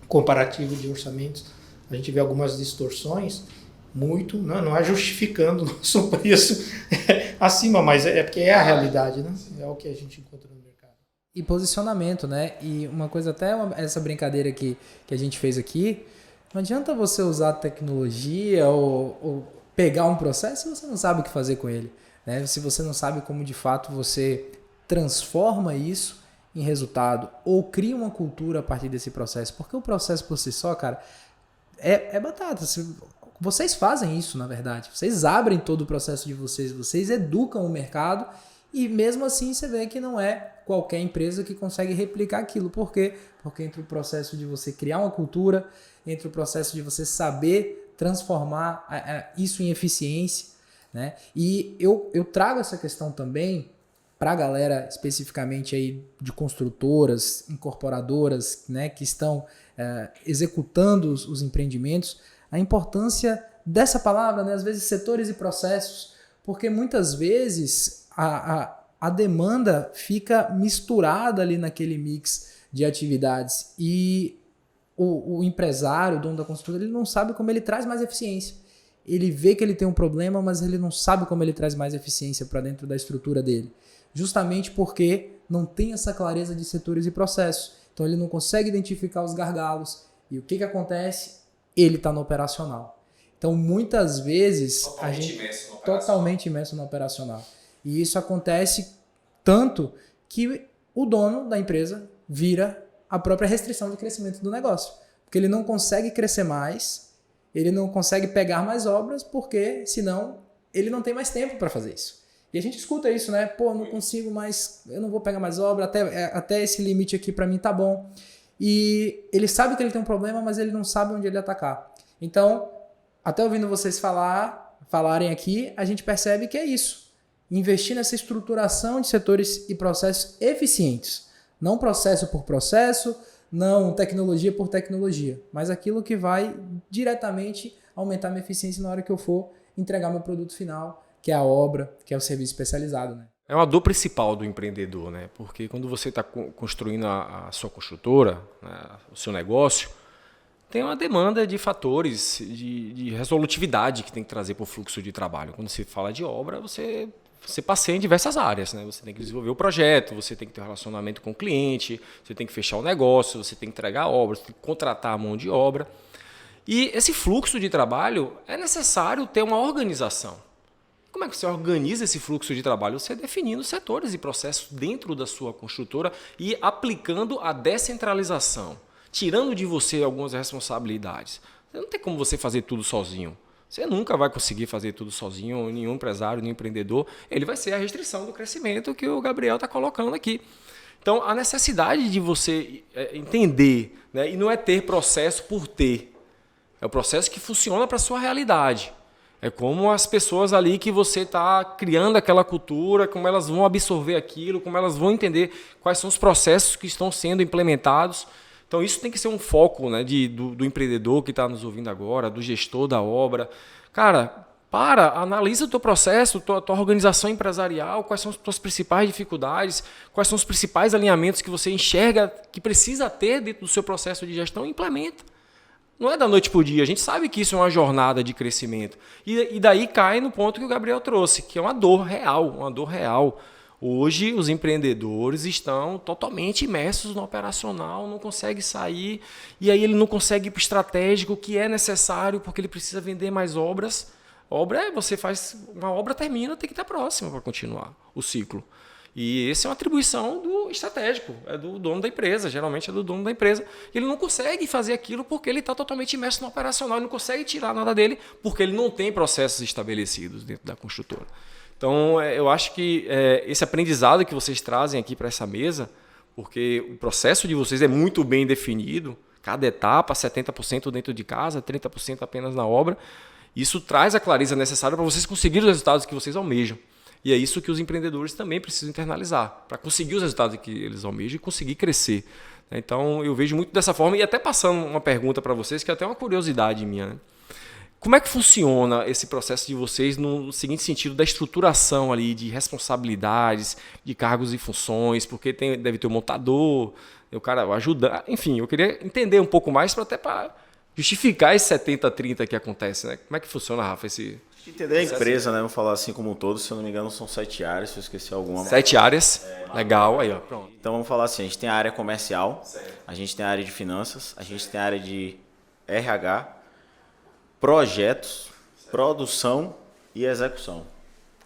comparativo de orçamentos, a gente vê algumas distorções, não é justificando o nosso preço acima, mas é porque é a realidade, né? É o que a gente encontra no mercado. E posicionamento, né? E uma coisa, até essa brincadeira que a gente fez aqui, não adianta você usar tecnologia ou pegar um processo se você não sabe o que fazer com ele, né? Se você não sabe como de fato você transforma isso em resultado ou cria uma cultura a partir desse processo, porque o processo por si só, cara, é batata. Vocês fazem isso, na verdade. Vocês abrem todo o processo de vocês educam o mercado e mesmo assim você vê que não é qualquer empresa que consegue replicar aquilo. Por quê? Porque entre o processo de você criar uma cultura, entre o processo de você saber transformar isso em eficiência, né? E eu trago essa questão também para a galera especificamente aí de construtoras, incorporadoras, né, que estão executando os empreendimentos, a importância dessa palavra, né, às vezes setores e processos, porque muitas vezes a demanda fica misturada ali naquele mix de atividades e o empresário, o dono da construtora, ele não sabe como ele traz mais eficiência. Ele vê que ele tem um problema, mas ele não sabe como ele traz mais eficiência para dentro da estrutura dele. Justamente porque não tem essa clareza de setores e processos. Então ele não consegue identificar os gargalos. E o que acontece? Ele está no operacional. Então muitas vezes a gente totalmente imerso no operacional. E isso acontece tanto que o dono da empresa vira a própria restrição de crescimento do negócio. Porque ele não consegue crescer mais, ele não consegue pegar mais obras, porque senão ele não tem mais tempo para fazer isso. E a gente escuta isso, né? Pô, não consigo mais, eu não vou pegar mais obra, até esse limite aqui para mim tá bom. E ele sabe que ele tem um problema, mas ele não sabe onde ele atacar. Então, até ouvindo vocês falarem aqui, a gente percebe que é isso. Investir nessa estruturação de setores e processos eficientes. Não processo por processo, não tecnologia por tecnologia, mas aquilo que vai diretamente aumentar minha eficiência na hora que eu for entregar meu produto final, que é a obra, que é o serviço especializado, né? É uma dor principal do empreendedor, né? Porque quando você está construindo a sua construtora, né, o seu negócio, tem uma demanda de fatores de resolutividade que tem que trazer para o fluxo de trabalho. Quando se fala de obra, você passeia em diversas áreas, né? Você tem que desenvolver o projeto, você tem que ter um relacionamento com o cliente, você tem que fechar o negócio, você tem que entregar a obra, você tem que contratar a mão de obra. E esse fluxo de trabalho é necessário ter uma organização. Como é que você organiza esse fluxo de trabalho? Você definindo setores e processos dentro da sua construtora e aplicando a descentralização, tirando de você algumas responsabilidades. Não tem como você fazer tudo sozinho. Você nunca vai conseguir fazer tudo sozinho, nenhum empresário, nenhum empreendedor. Ele vai ser a restrição do crescimento que o Gabriel está colocando aqui. Então, a necessidade de você entender, né, e não é ter processo por ter, é o processo que funciona para a sua realidade. É como as pessoas ali que você está criando aquela cultura, como elas vão absorver aquilo, como elas vão entender quais são os processos que estão sendo implementados. Então isso tem que ser um foco, né, do empreendedor que está nos ouvindo agora, do gestor da obra. Cara, analisa o teu processo, tua organização empresarial, quais são as tuas principais dificuldades, quais são os principais alinhamentos que você enxerga que precisa ter dentro do seu processo de gestão e implementa. Não é da noite para o dia, a gente sabe que isso é uma jornada de crescimento. E daí cai no ponto que o Gabriel trouxe, que é uma dor real. Hoje os empreendedores estão totalmente imersos no operacional, não consegue sair, e aí ele não consegue ir para o estratégico, que é necessário, porque ele precisa vender mais obras. Obra você faz, uma obra termina, tem que estar próxima para continuar o ciclo. E essa é uma atribuição do estratégico, é do dono da empresa, geralmente é do dono da empresa. Ele não consegue fazer aquilo porque ele está totalmente imerso no operacional, ele não consegue tirar nada dele porque ele não tem processos estabelecidos dentro da construtora. Então, eu acho que esse aprendizado que vocês trazem aqui para essa mesa, porque o processo de vocês é muito bem definido, cada etapa, 70% dentro de casa, 30% apenas na obra, isso traz a clareza necessária para vocês conseguirem os resultados que vocês almejam. E é isso que os empreendedores também precisam internalizar, para conseguir os resultados que eles almejam e conseguir crescer. Então, eu vejo muito dessa forma, e até passando uma pergunta para vocês, que é até uma curiosidade minha, né? Como é que funciona esse processo de vocês no seguinte sentido da estruturação ali de responsabilidades, de cargos e funções, porque deve ter o montador, o cara ajudar, enfim, eu queria entender um pouco mais para justificar esse 70-30 que acontece, né? Como é que funciona, Rafa, esse... Entender a empresa, né? Vou falar assim como um todo, se eu não me engano são 7 áreas, se eu esqueci alguma. 7 áreas, legal, aí ó, pronto. Então vamos falar assim, a gente tem a área comercial, a gente tem a área de finanças, a gente tem a área de RH, projetos produção e execução,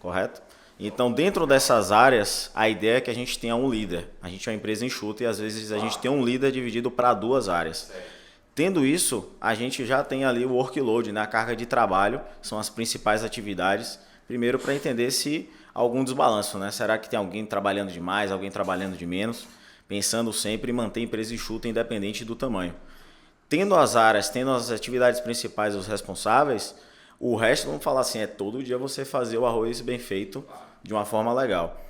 correto? Então, dentro dessas áreas, a ideia é que a gente tenha um líder. A gente é uma empresa enxuta e às vezes a gente tem um líder dividido para 2 áreas. Tendo isso, a gente já tem ali o workload, né? A carga de trabalho, são as principais atividades. Primeiro, para entender se há algum desbalanço, né? Será que tem alguém trabalhando de mais, alguém trabalhando de menos? Pensando sempre em manter a empresa enxuta independente do tamanho. Tendo as áreas, tendo as atividades principais, os responsáveis, o resto, vamos falar assim, é todo dia você fazer o arroz bem feito de uma forma legal.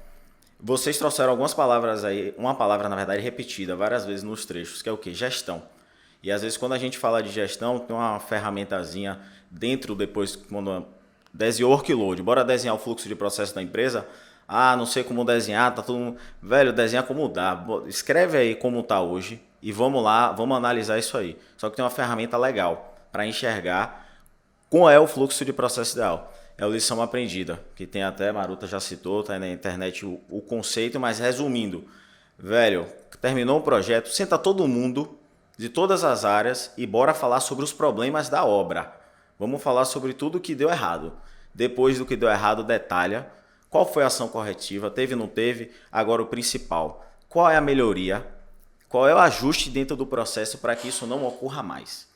Vocês trouxeram algumas palavras aí, uma palavra, na verdade, repetida várias vezes nos trechos, que é o quê? Gestão. E às vezes quando a gente fala de gestão, tem uma ferramentazinha dentro, depois, quando desenhar o workload, bora desenhar o fluxo de processo da empresa. Ah, não sei como desenhar, tá tudo... Velho, desenha como dá. Escreve aí como tá hoje e vamos lá, vamos analisar isso aí. Só que tem uma ferramenta legal para enxergar qual é o fluxo de processo ideal. É a lição aprendida, que tem até, Maruta já citou, tá aí na internet o conceito, mas resumindo, velho, terminou o projeto, senta todo mundo de todas as áreas e bora falar sobre os problemas da obra. Vamos falar sobre tudo que deu errado. Depois do que deu errado, detalha qual foi a ação corretiva, teve ou não teve, agora o principal, qual é a melhoria, qual é o ajuste dentro do processo para que isso não ocorra mais.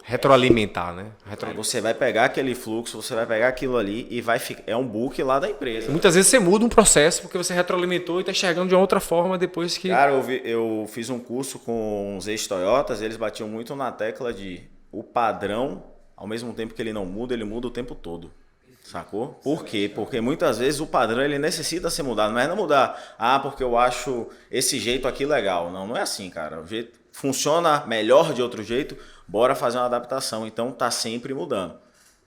Retroalimentar, né? Você vai pegar aquele fluxo, você vai pegar aquilo ali e vai ficar. É um book lá da empresa. Muitas vezes você muda um processo porque você retroalimentou e está enxergando de uma outra forma depois que... Cara, eu fiz um curso com uns ex-Toyotas, eles batiam muito na tecla de o padrão, ao mesmo tempo que ele não muda, ele muda o tempo todo. Sacou? Por quê? Porque muitas vezes o padrão ele necessita ser mudado, mas não mudar. Ah, porque eu acho esse jeito aqui legal. Não, não é assim, cara. O jeito funciona melhor de outro jeito, bora fazer uma adaptação. Então tá sempre mudando.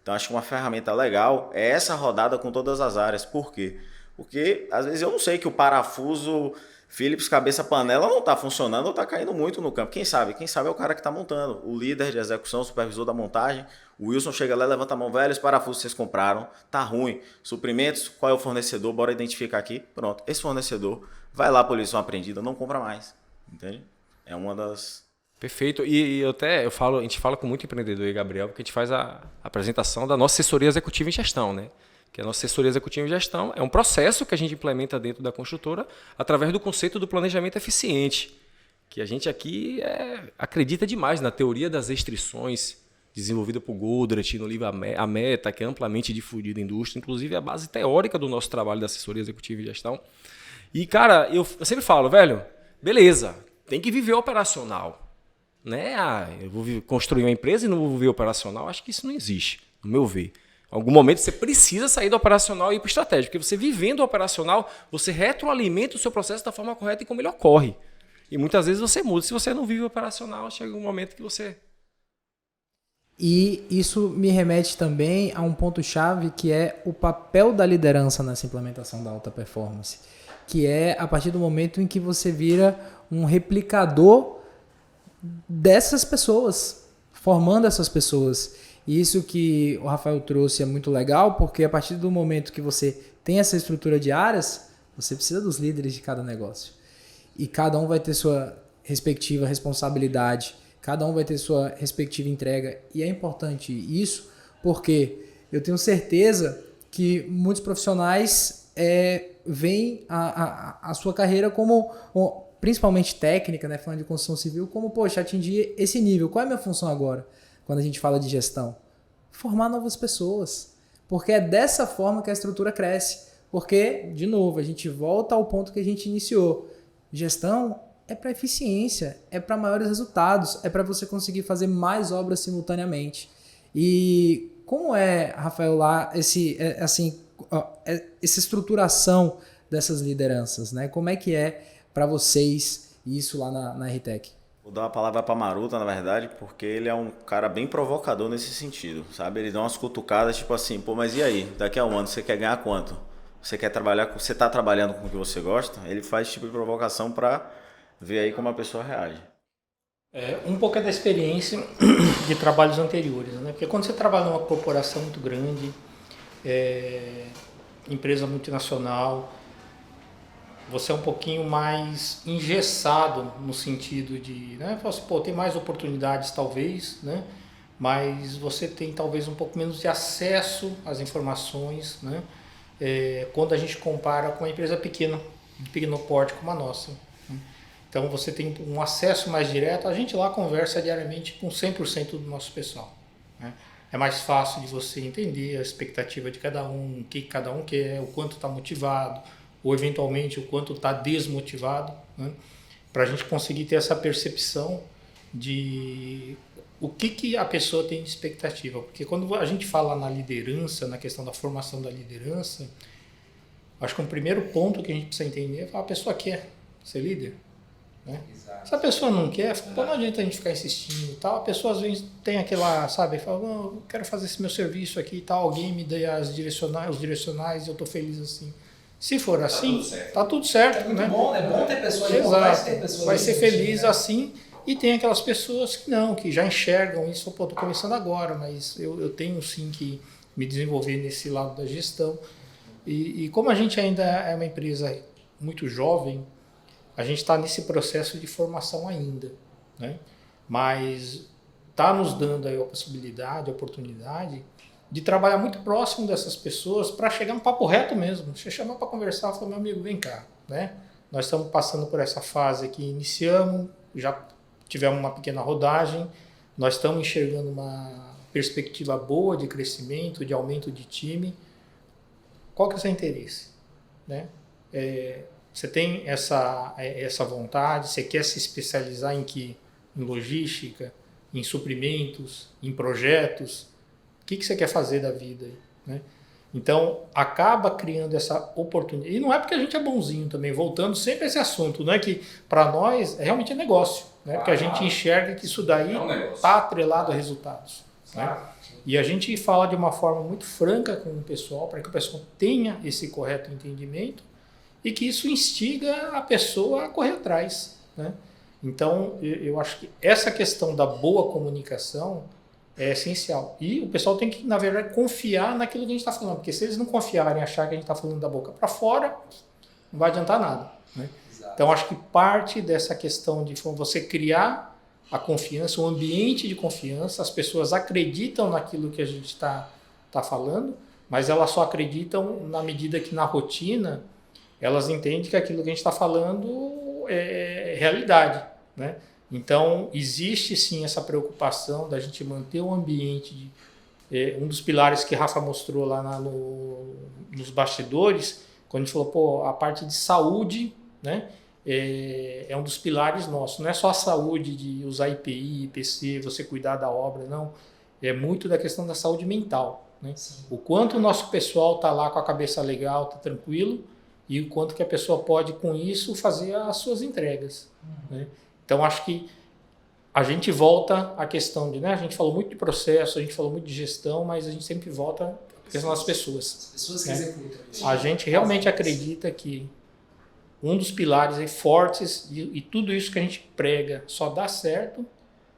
Então acho que uma ferramenta legal é essa rodada com todas as áreas. Por quê? Porque às vezes eu não sei que o parafuso Phillips cabeça panela não está funcionando ou está caindo muito no campo. Quem sabe? Quem sabe é o cara que está montando. O líder de execução, o supervisor da montagem. O Wilson chega lá e levanta a mão. Velho, os parafusos vocês compraram, tá ruim. Suprimentos, qual é o fornecedor? Bora identificar aqui. Pronto, esse fornecedor vai lá por lição aprendida, não compra mais. Entende? É uma das... Perfeito. E a gente fala com muito empreendedor aí, Gabriel, porque a gente faz a apresentação da nossa assessoria executiva em gestão, né? Que a nossa assessoria executiva em gestão é um processo que a gente implementa dentro da construtora através do conceito do planejamento eficiente, que a gente aqui acredita demais na teoria das restrições desenvolvida por Goldratt no livro A Meta, que é amplamente difundido na indústria, inclusive é a base teórica do nosso trabalho da assessoria executiva em gestão. E, cara, eu sempre falo, velho, beleza, tem que viver operacional. Né? Ah, eu vou construir uma empresa e não vou viver operacional, acho que isso não existe, no meu ver. Em algum momento você precisa sair do operacional e ir para o estratégico, porque você vivendo o operacional, você retroalimenta o seu processo da forma correta e como ele ocorre. E muitas vezes você muda. Se você não vive o operacional, chega um momento que você... E isso me remete também a um ponto-chave que é o papel da liderança nessa implementação da alta performance, que é a partir do momento em que você vira um replicador dessas pessoas, formando essas pessoas. E isso que o Rafael trouxe é muito legal, porque a partir do momento que você tem essa estrutura de áreas, você precisa dos líderes de cada negócio. E cada um vai ter sua respectiva responsabilidade, cada um vai ter sua respectiva entrega. E é importante isso, porque eu tenho certeza que muitos profissionais veem a sua carreira como, principalmente técnica, né, falando de construção civil, como, poxa, atingir esse nível. Qual é a minha função agora? Quando a gente fala de gestão, formar novas pessoas, porque é dessa forma que a estrutura cresce, porque, de novo, a gente volta ao ponto que a gente iniciou, gestão é para eficiência, é para maiores resultados, é para você conseguir fazer mais obras simultaneamente. E como é, Rafael, lá, essa estruturação dessas lideranças, né? Como é que é para vocês isso lá na RTEC? Vou dar uma palavra para Maruta, na verdade, porque ele é um cara bem provocador nesse sentido, sabe? Ele dá umas cutucadas, tipo assim, pô, mas e aí? Daqui a um ano você quer ganhar quanto? Você quer trabalhar, você tá trabalhando com o que você gosta? Ele faz esse tipo de provocação para ver aí como a pessoa reage. Um pouco é da experiência de trabalhos anteriores, né? Porque quando você trabalha numa corporação muito grande, empresa multinacional, você é um pouquinho mais engessado no sentido de, né, fala assim, pô, tem mais oportunidades talvez, né, mas você tem talvez um pouco menos de acesso às informações, né? Quando a gente compara com uma empresa pequena, de pequeno porte como a nossa. Né? Então você tem um acesso mais direto, a gente lá conversa diariamente com 100% do nosso pessoal. Né? É mais fácil de você entender a expectativa de cada um, o que cada um quer, o quanto está motivado, ou eventualmente o quanto está desmotivado, né? Para a gente conseguir ter essa percepção de o que a pessoa tem de expectativa. Porque quando a gente fala na liderança, na questão da formação da liderança, acho que um primeiro ponto que a gente precisa entender é que a pessoa quer ser líder. Né? Se a pessoa não quer, pô, não adianta a gente ficar insistindo e tal. A pessoa às vezes tem aquela, sabe, fala, não, eu quero fazer esse meu serviço aqui e tal, alguém me dê os direcionais e eu estou feliz assim. Se for assim, tá tudo certo. É muito né? bom, é bom ter pessoas de Exato. ter pessoas Vai ser feliz né? assim. E tem aquelas pessoas que não, que já enxergam isso, pô, tô começando agora, mas eu tenho sim que me desenvolver nesse lado da gestão. E como a gente ainda é uma empresa muito jovem, a gente está nesse processo de formação ainda, né? Mas está nos dando aí a possibilidade, a oportunidade de trabalhar muito próximo dessas pessoas para chegar um papo reto mesmo. Você chamar para conversar, falar, meu amigo, vem cá, né? Nós estamos passando por essa fase que iniciamos, já tivemos uma pequena rodagem, nós estamos enxergando uma perspectiva boa de crescimento, de aumento de time. Qual que é o seu interesse? Né? Você tem essa vontade, você quer se especializar em que? Em logística, em suprimentos, em projetos? O que você quer fazer da vida? Né? Então, acaba criando essa oportunidade. E não é porque a gente é bonzinho também, voltando sempre a esse assunto, não é que para nós realmente é negócio, né? Porque a gente enxerga que isso daí está atrelado a resultados. Né? E a gente fala de uma forma muito franca com o pessoal, para que o pessoal tenha esse correto entendimento e que isso instiga a pessoa a correr atrás. Né? Então, eu acho que essa questão da boa comunicação é essencial. E o pessoal tem que, na verdade, confiar naquilo que a gente está falando, porque se eles não confiarem e achar que a gente está falando da boca para fora, não vai adiantar nada. Né? Então, acho que parte dessa questão de você criar a confiança, o ambiente de confiança, as pessoas acreditam naquilo que a gente está falando, mas elas só acreditam na medida que na rotina elas entendem que aquilo que a gente está falando é realidade. Né? Então, existe sim essa preocupação da gente manter o ambiente, um dos pilares que Rafa mostrou lá nos bastidores, quando a gente falou, pô, a parte de saúde, né, é um dos pilares nossos. Não é só a saúde de usar IPI, IPC, você cuidar da obra, não. É muito da questão da saúde mental. Né? O quanto o nosso pessoal está lá com a cabeça legal, está tranquilo, e o quanto que a pessoa pode, com isso, fazer as suas entregas. Né? Então, acho que a gente volta à questão de... Né, a gente falou muito de processo, a gente falou muito de gestão, mas a gente sempre volta à questão das pessoas. As pessoas que né? executam isso. A gente realmente acredita que um dos pilares fortes e tudo isso que a gente prega só dá certo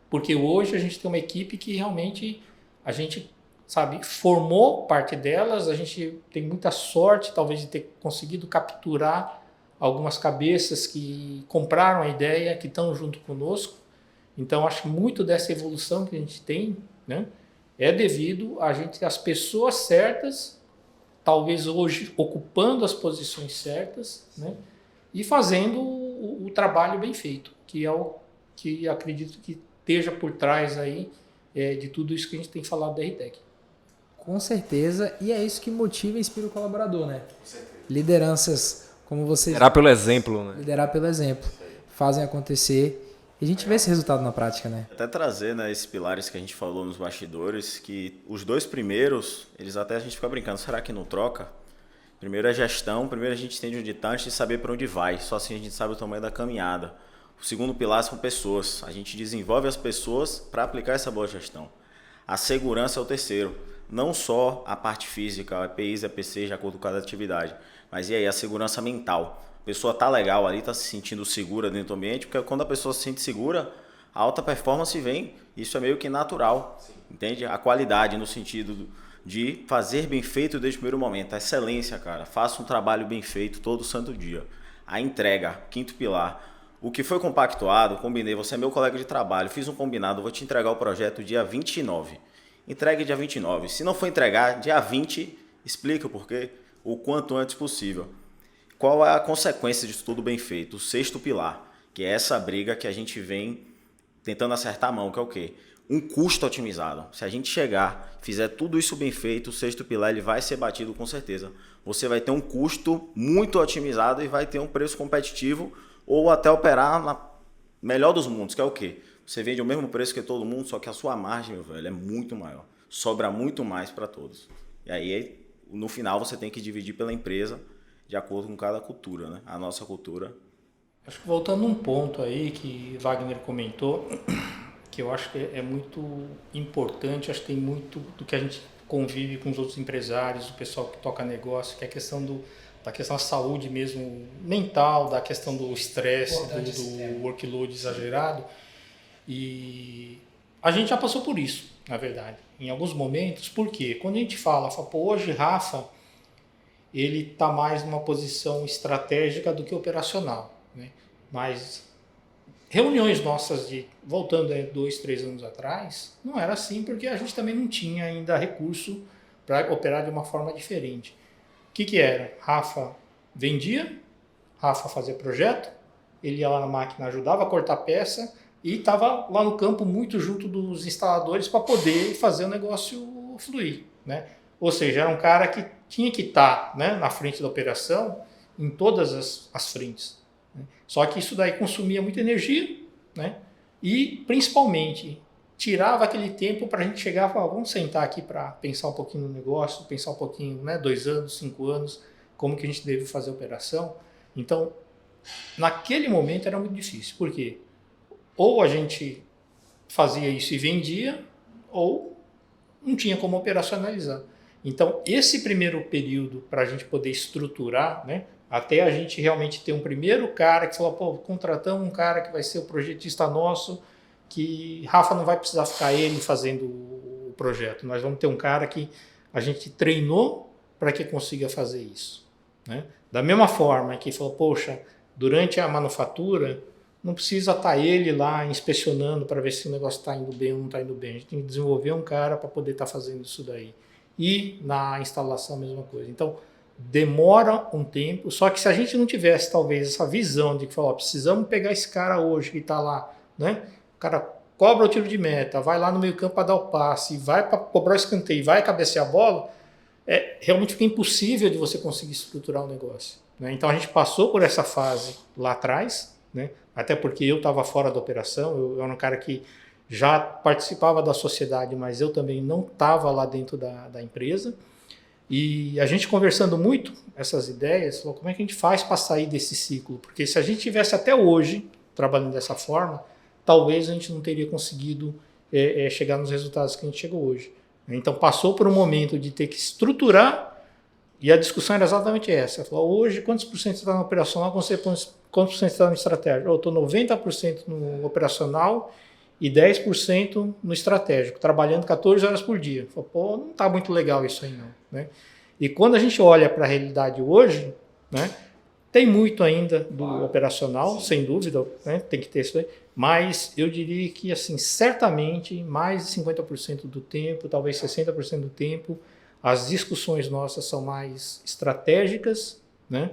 porque hoje a gente tem uma equipe que realmente a gente, sabe, formou parte delas, a gente tem muita sorte talvez de ter conseguido capturar algumas cabeças que compraram a ideia, que estão junto conosco. Então acho que muito dessa evolução que a gente tem, né, é devido a gente, as pessoas certas, talvez hoje ocupando as posições certas, né, e fazendo o trabalho bem feito, que é o que acredito que esteja por trás aí de tudo isso que a gente tem falado da RTEC. Com certeza, e é isso que motiva e inspira o colaborador, né? Lideranças como vocês... Liderar pelo exemplo, né? Liderar pelo exemplo. Fazem acontecer e a gente vê esse resultado na prática, né? Até trazer, né, esses pilares que a gente falou nos bastidores, que os dois primeiros, eles até a gente fica brincando, será que não troca? Primeiro é gestão, primeiro a gente entende onde está antes de saber para onde vai, só assim a gente sabe o tamanho da caminhada. O segundo pilar são pessoas, a gente desenvolve as pessoas para aplicar essa boa gestão. A segurança é o terceiro, não só a parte física, EPIs, EPCs, de acordo com cada atividade, mas e aí a segurança mental. A pessoa está legal ali, está se sentindo segura dentro do ambiente, porque quando a pessoa se sente segura, a alta performance vem, isso é meio que natural, entende? A qualidade no sentido de fazer bem feito desde o primeiro momento, a excelência, cara, faça um trabalho bem feito todo santo dia. A entrega, quinto pilar, O que foi compactuado, combinei, você é meu colega de trabalho, fiz um combinado, vou te entregar o projeto dia 29. Entregue dia 29. Se não for entregar, dia 20, explica o porquê, o quanto antes possível. Qual é a consequência disso tudo bem feito? O sexto pilar, que é essa briga que a gente vem tentando acertar a mão, que é o quê? Um custo otimizado. Se a gente chegar, fizer tudo isso bem feito, o sexto pilar ele vai ser batido com certeza. Você vai ter um custo muito otimizado e vai ter um preço competitivo ou até operar na melhor dos mundos, que é o quê? Você vende o mesmo preço que todo mundo, só que a sua margem, meu velho, é muito maior. Sobra muito mais para todos. E aí, no final, você tem que dividir pela empresa de acordo com cada cultura, né? A nossa cultura. Acho que voltando um ponto aí que Wagner comentou, que eu acho que é muito importante, acho que tem muito do que a gente convive com os outros empresários, o pessoal que toca negócio, que é a questão da questão da saúde mesmo mental, da questão do estresse, do workload exagerado. E a gente já passou por isso, na verdade, em alguns momentos. Por quê? Quando a gente fala, pô, hoje Rafa, ele está mais numa posição estratégica do que operacional, né? Mas reuniões nossas voltando 2, 3 anos atrás, não era assim, porque a gente também não tinha ainda recurso para operar de uma forma diferente. O que era? Rafa vendia, Rafa fazia projeto, ele ia lá na máquina, ajudava a cortar peça e estava lá no campo muito junto dos instaladores para poder fazer o negócio fluir, né? Ou seja, era um cara que tinha que estar, né, na frente da operação em todas as frentes, né? Só que isso daí consumia muita energia, né? E principalmente tirava aquele tempo para a gente chegar e falar, vamos sentar aqui para pensar um pouquinho no negócio, pensar um pouquinho, né, 2 anos, 5 anos, como que a gente deve fazer a operação. Então, naquele momento era muito difícil. Por quê? Ou a gente fazia isso e vendia, ou não tinha como operacionalizar. Então, esse primeiro período para a gente poder estruturar, né, até a gente realmente ter um primeiro cara que falou, pô, contratamos um cara que vai ser o projetista nosso, que Rafa não vai precisar ficar ele fazendo o projeto. Nós vamos ter um cara que a gente treinou para que consiga fazer isso, né? Da mesma forma que falou, poxa, durante a manufatura, não precisa estar ele lá inspecionando para ver se o negócio está indo bem ou não está indo bem. A gente tem que desenvolver um cara para poder estar fazendo isso daí. E na instalação a mesma coisa. Então, demora um tempo, só que se a gente não tivesse talvez essa visão de que falar, precisamos pegar esse cara hoje que está lá, né? O cara cobra o tiro de meta, vai lá no meio campo para dar o passe, vai para cobrar o escanteio, vai cabecear a bola, realmente fica impossível de você conseguir estruturar o negócio, né? Então a gente passou por essa fase lá atrás, né? Até porque eu estava fora da operação, eu era um cara que já participava da sociedade, mas eu também não estava lá dentro da empresa. E a gente conversando muito essas ideias, falou, como é que a gente faz para sair desse ciclo? Porque se a gente tivesse até hoje trabalhando dessa forma, talvez a gente não teria conseguido chegar nos resultados que a gente chegou hoje. Então passou por um momento de ter que estruturar, e a discussão era exatamente essa. Falou, hoje quantos por cento está no operacional, quantos por cento está no estratégico? Eu estou 90% no operacional e 10% no estratégico, trabalhando 14 horas por dia. Falei, pô, não está muito legal isso aí não, né? E quando a gente olha para a realidade hoje, né, tem muito ainda do operacional, sem dúvida, né, tem que ter isso aí, mas eu diria que assim, certamente mais de 50% do tempo, talvez 60% do tempo, as discussões nossas são mais estratégicas, né?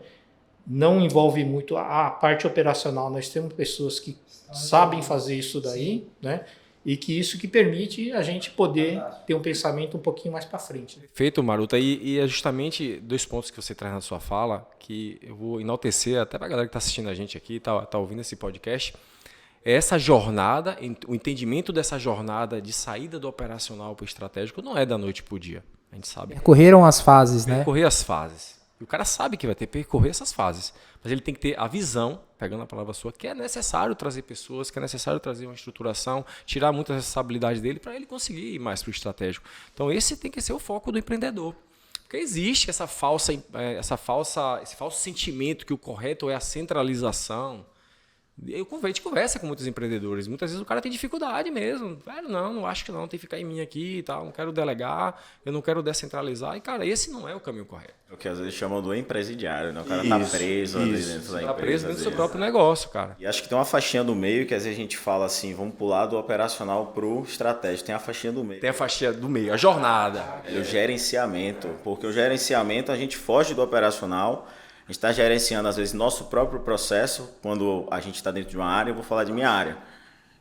Não envolve muito a parte operacional. Nós temos pessoas que sabem fazer isso daí, né? E que isso que permite a gente poder ter um pensamento um pouquinho mais para frente. Perfeito, Maruta. E é justamente 2 pontos que você traz na sua fala, que eu vou enaltecer até para a galera que está assistindo a gente aqui, tá ouvindo esse podcast. Essa jornada, o entendimento dessa jornada de saída do operacional para o estratégico não é da noite para o dia. A gente sabe. Percorreram as fases, né? Percorrer as fases. E o cara sabe que vai ter que percorrer essas fases. Mas ele tem que ter a visão, pegando a palavra sua, que é necessário trazer pessoas, que é necessário trazer uma estruturação, tirar muita responsabilidade dele para ele conseguir ir mais para o estratégico. Então esse tem que ser o foco do empreendedor. Porque existe esse falso sentimento que o correto é a centralização. A gente conversa com muitos empreendedores. Muitas vezes o cara tem dificuldade mesmo. Velho, não acho que não, tem que ficar em mim aqui e tal. Não quero delegar, eu não quero descentralizar. E, cara, esse não é o caminho correto. É o que às vezes chamam do empresidiário, né? O cara tá preso ali dentro da empresa. Tá preso dentro do seu próprio negócio, cara. E acho que tem uma faixinha do meio que às vezes a gente fala assim, vamos pular do operacional pro estratégico. Tem a faixinha do meio. Tem a faixinha do meio, a jornada. É o gerenciamento. Porque o gerenciamento a gente foge do operacional. A gente está gerenciando, às vezes, nosso próprio processo. Quando a gente está dentro de uma área, eu vou falar de minha área.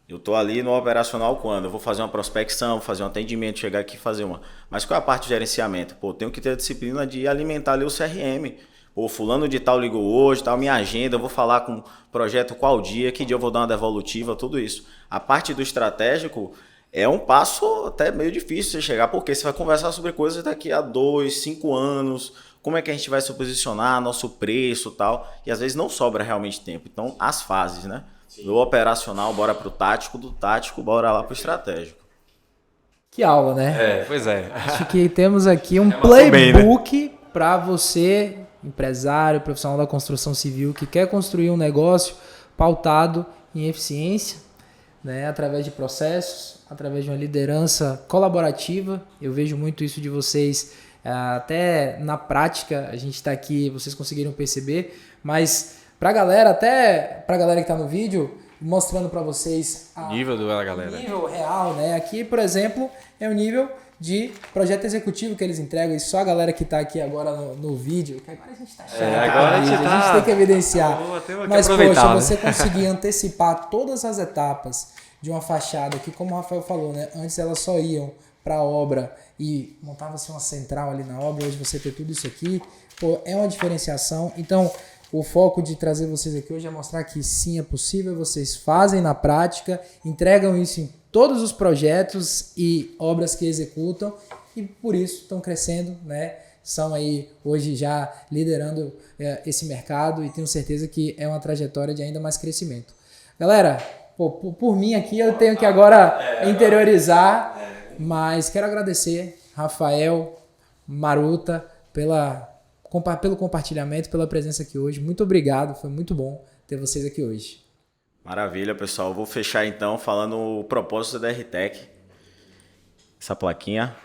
Eu estou ali no operacional quando? Eu vou fazer uma prospecção, vou fazer um atendimento, chegar aqui e fazer uma. Mas qual é a parte de gerenciamento? Pô, eu tenho que ter a disciplina de alimentar ali o CRM. Pô, fulano de tal ligou hoje, tal, minha agenda, eu vou falar com o projeto qual dia, que dia eu vou dar uma devolutiva, tudo isso. A parte do estratégico é um passo até meio difícil você chegar, porque você vai conversar sobre coisas daqui a 2, 5 anos, como é que a gente vai se posicionar, nosso preço e tal, e às vezes não sobra realmente tempo. Então, as fases, né? Do operacional, bora pro tático, do tático, bora lá pro estratégico. Que aula, né? Pois é. Acho que temos aqui um playbook para você, empresário, profissional da construção civil, que quer construir um negócio pautado em eficiência, né? Através de processos, através de uma liderança colaborativa. Eu vejo muito isso de vocês. Até na prática, a gente está aqui, vocês conseguiram perceber, mas para a galera, até para a galera que está no vídeo, mostrando para vocês o nível da galera. O nível real, né? Aqui, por exemplo, é o nível de projeto executivo que eles entregam, e só a galera que está aqui agora no vídeo, que agora a gente está chato, agora a gente tem que evidenciar. Mas, poxa, né? você conseguir antecipar todas as etapas de uma fachada, que como o Rafael falou, né? Antes elas só iam para a obra e montava-se uma central ali na obra, hoje você ter tudo isso aqui, pô, é uma diferenciação. Então, o foco de trazer vocês aqui hoje é mostrar que sim, é possível, vocês fazem na prática, entregam isso em todos os projetos e obras que executam e por isso estão crescendo, né? São aí hoje já liderando esse mercado e tenho certeza que é uma trajetória de ainda mais crescimento. Galera, pô, por mim aqui eu tenho que agora interiorizar. Mas quero agradecer, Rafael, Maruta, pelo compartilhamento, pela presença aqui hoje. Muito obrigado, foi muito bom ter vocês aqui hoje. Maravilha, pessoal. Vou fechar então falando o propósito da RTech. Essa plaquinha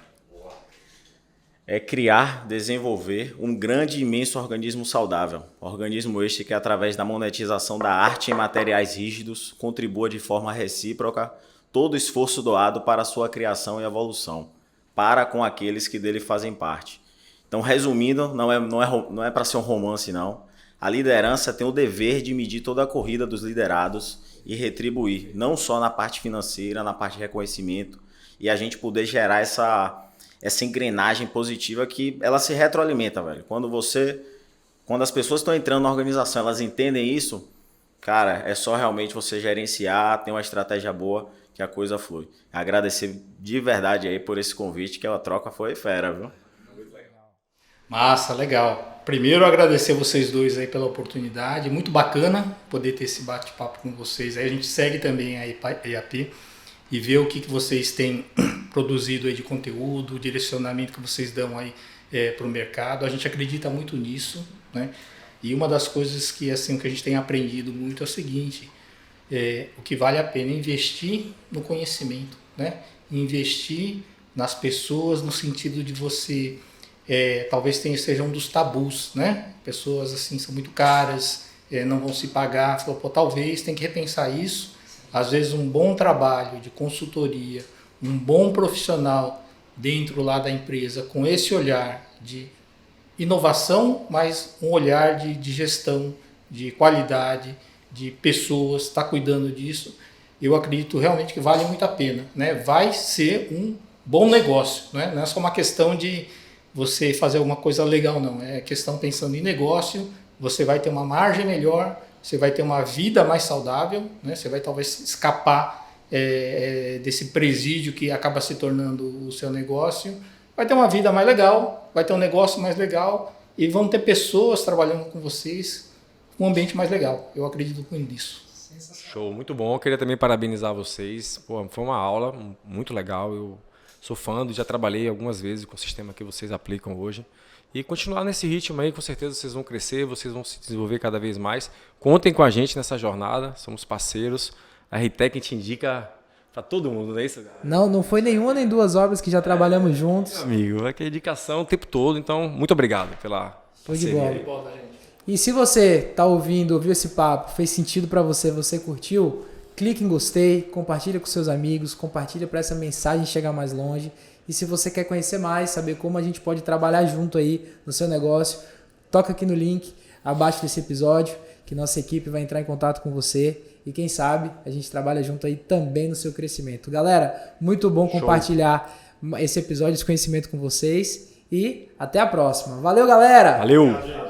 é criar, desenvolver um grande e imenso organismo saudável. Organismo este que, através da monetização da arte em materiais rígidos, contribua de forma recíproca todo o esforço doado para a sua criação e evolução, para com aqueles que dele fazem parte. Então, resumindo, não é para ser um romance, não. A liderança tem o dever de medir toda a corrida dos liderados e retribuir, não só na parte financeira, na parte de reconhecimento, e a gente poder gerar essa engrenagem positiva que ela se retroalimenta, velho. Quando as pessoas estão entrando na organização, elas entendem isso, cara, é só realmente você gerenciar, ter uma estratégia boa, que a coisa flui. Agradecer de verdade aí por esse convite, que a troca foi fera, viu? Massa, legal. Primeiro, agradecer vocês dois aí pela oportunidade. Muito bacana poder ter esse bate-papo com vocês. Aí a gente segue também a EAP e vê o que vocês têm produzido aí de conteúdo, o direcionamento que vocês dão aí para o mercado. A gente acredita muito nisso, né? E uma das coisas que, assim, que a gente tem aprendido muito é o seguinte: o que vale a pena é investir no conhecimento, né? Investir nas pessoas no sentido de você, talvez seja um dos tabus, né? Pessoas assim são muito caras, não vão se pagar. Falou, pô, talvez tem que repensar isso. Às vezes um bom trabalho de consultoria, um bom profissional dentro lá da empresa com esse olhar de inovação, mas um olhar de gestão, de qualidade, de pessoas, está cuidando disso, eu acredito realmente que vale muito a pena, né? Vai ser um bom negócio, né? Não é só uma questão de você fazer alguma coisa legal, não. É questão pensando em negócio, você vai ter uma margem melhor, você vai ter uma vida mais saudável, né? Você vai talvez escapar desse presídio que acaba se tornando o seu negócio, vai ter uma vida mais legal, vai ter um negócio mais legal e vão ter pessoas trabalhando com vocês, um ambiente mais legal. Eu acredito muito nisso. Show, muito bom. Eu queria também parabenizar vocês. Pô, foi uma aula muito legal. Eu sou fã, já trabalhei algumas vezes com o sistema que vocês aplicam hoje. E continuar nesse ritmo aí, com certeza vocês vão crescer, vocês vão se desenvolver cada vez mais. Contem com a gente nessa jornada, somos parceiros. A RTEC te indica para todo mundo, não é isso, cara? Não foi nenhuma nem duas obras que já trabalhamos juntos. Meu amigo, é que é indicação o tempo todo, então muito obrigado pela Foi de parceria. bola. E se você tá ouviu esse papo, fez sentido para você, você curtiu, clique em gostei, compartilha com seus amigos, compartilha para essa mensagem chegar mais longe. E se você quer conhecer mais, saber como a gente pode trabalhar junto aí no seu negócio, toca aqui no link abaixo desse episódio, que nossa equipe vai entrar em contato com você. E quem sabe a gente trabalha junto aí também no seu crescimento. Galera, muito bom compartilhar esse episódio, esse conhecimento com vocês. E até a próxima. Valeu, galera! Valeu!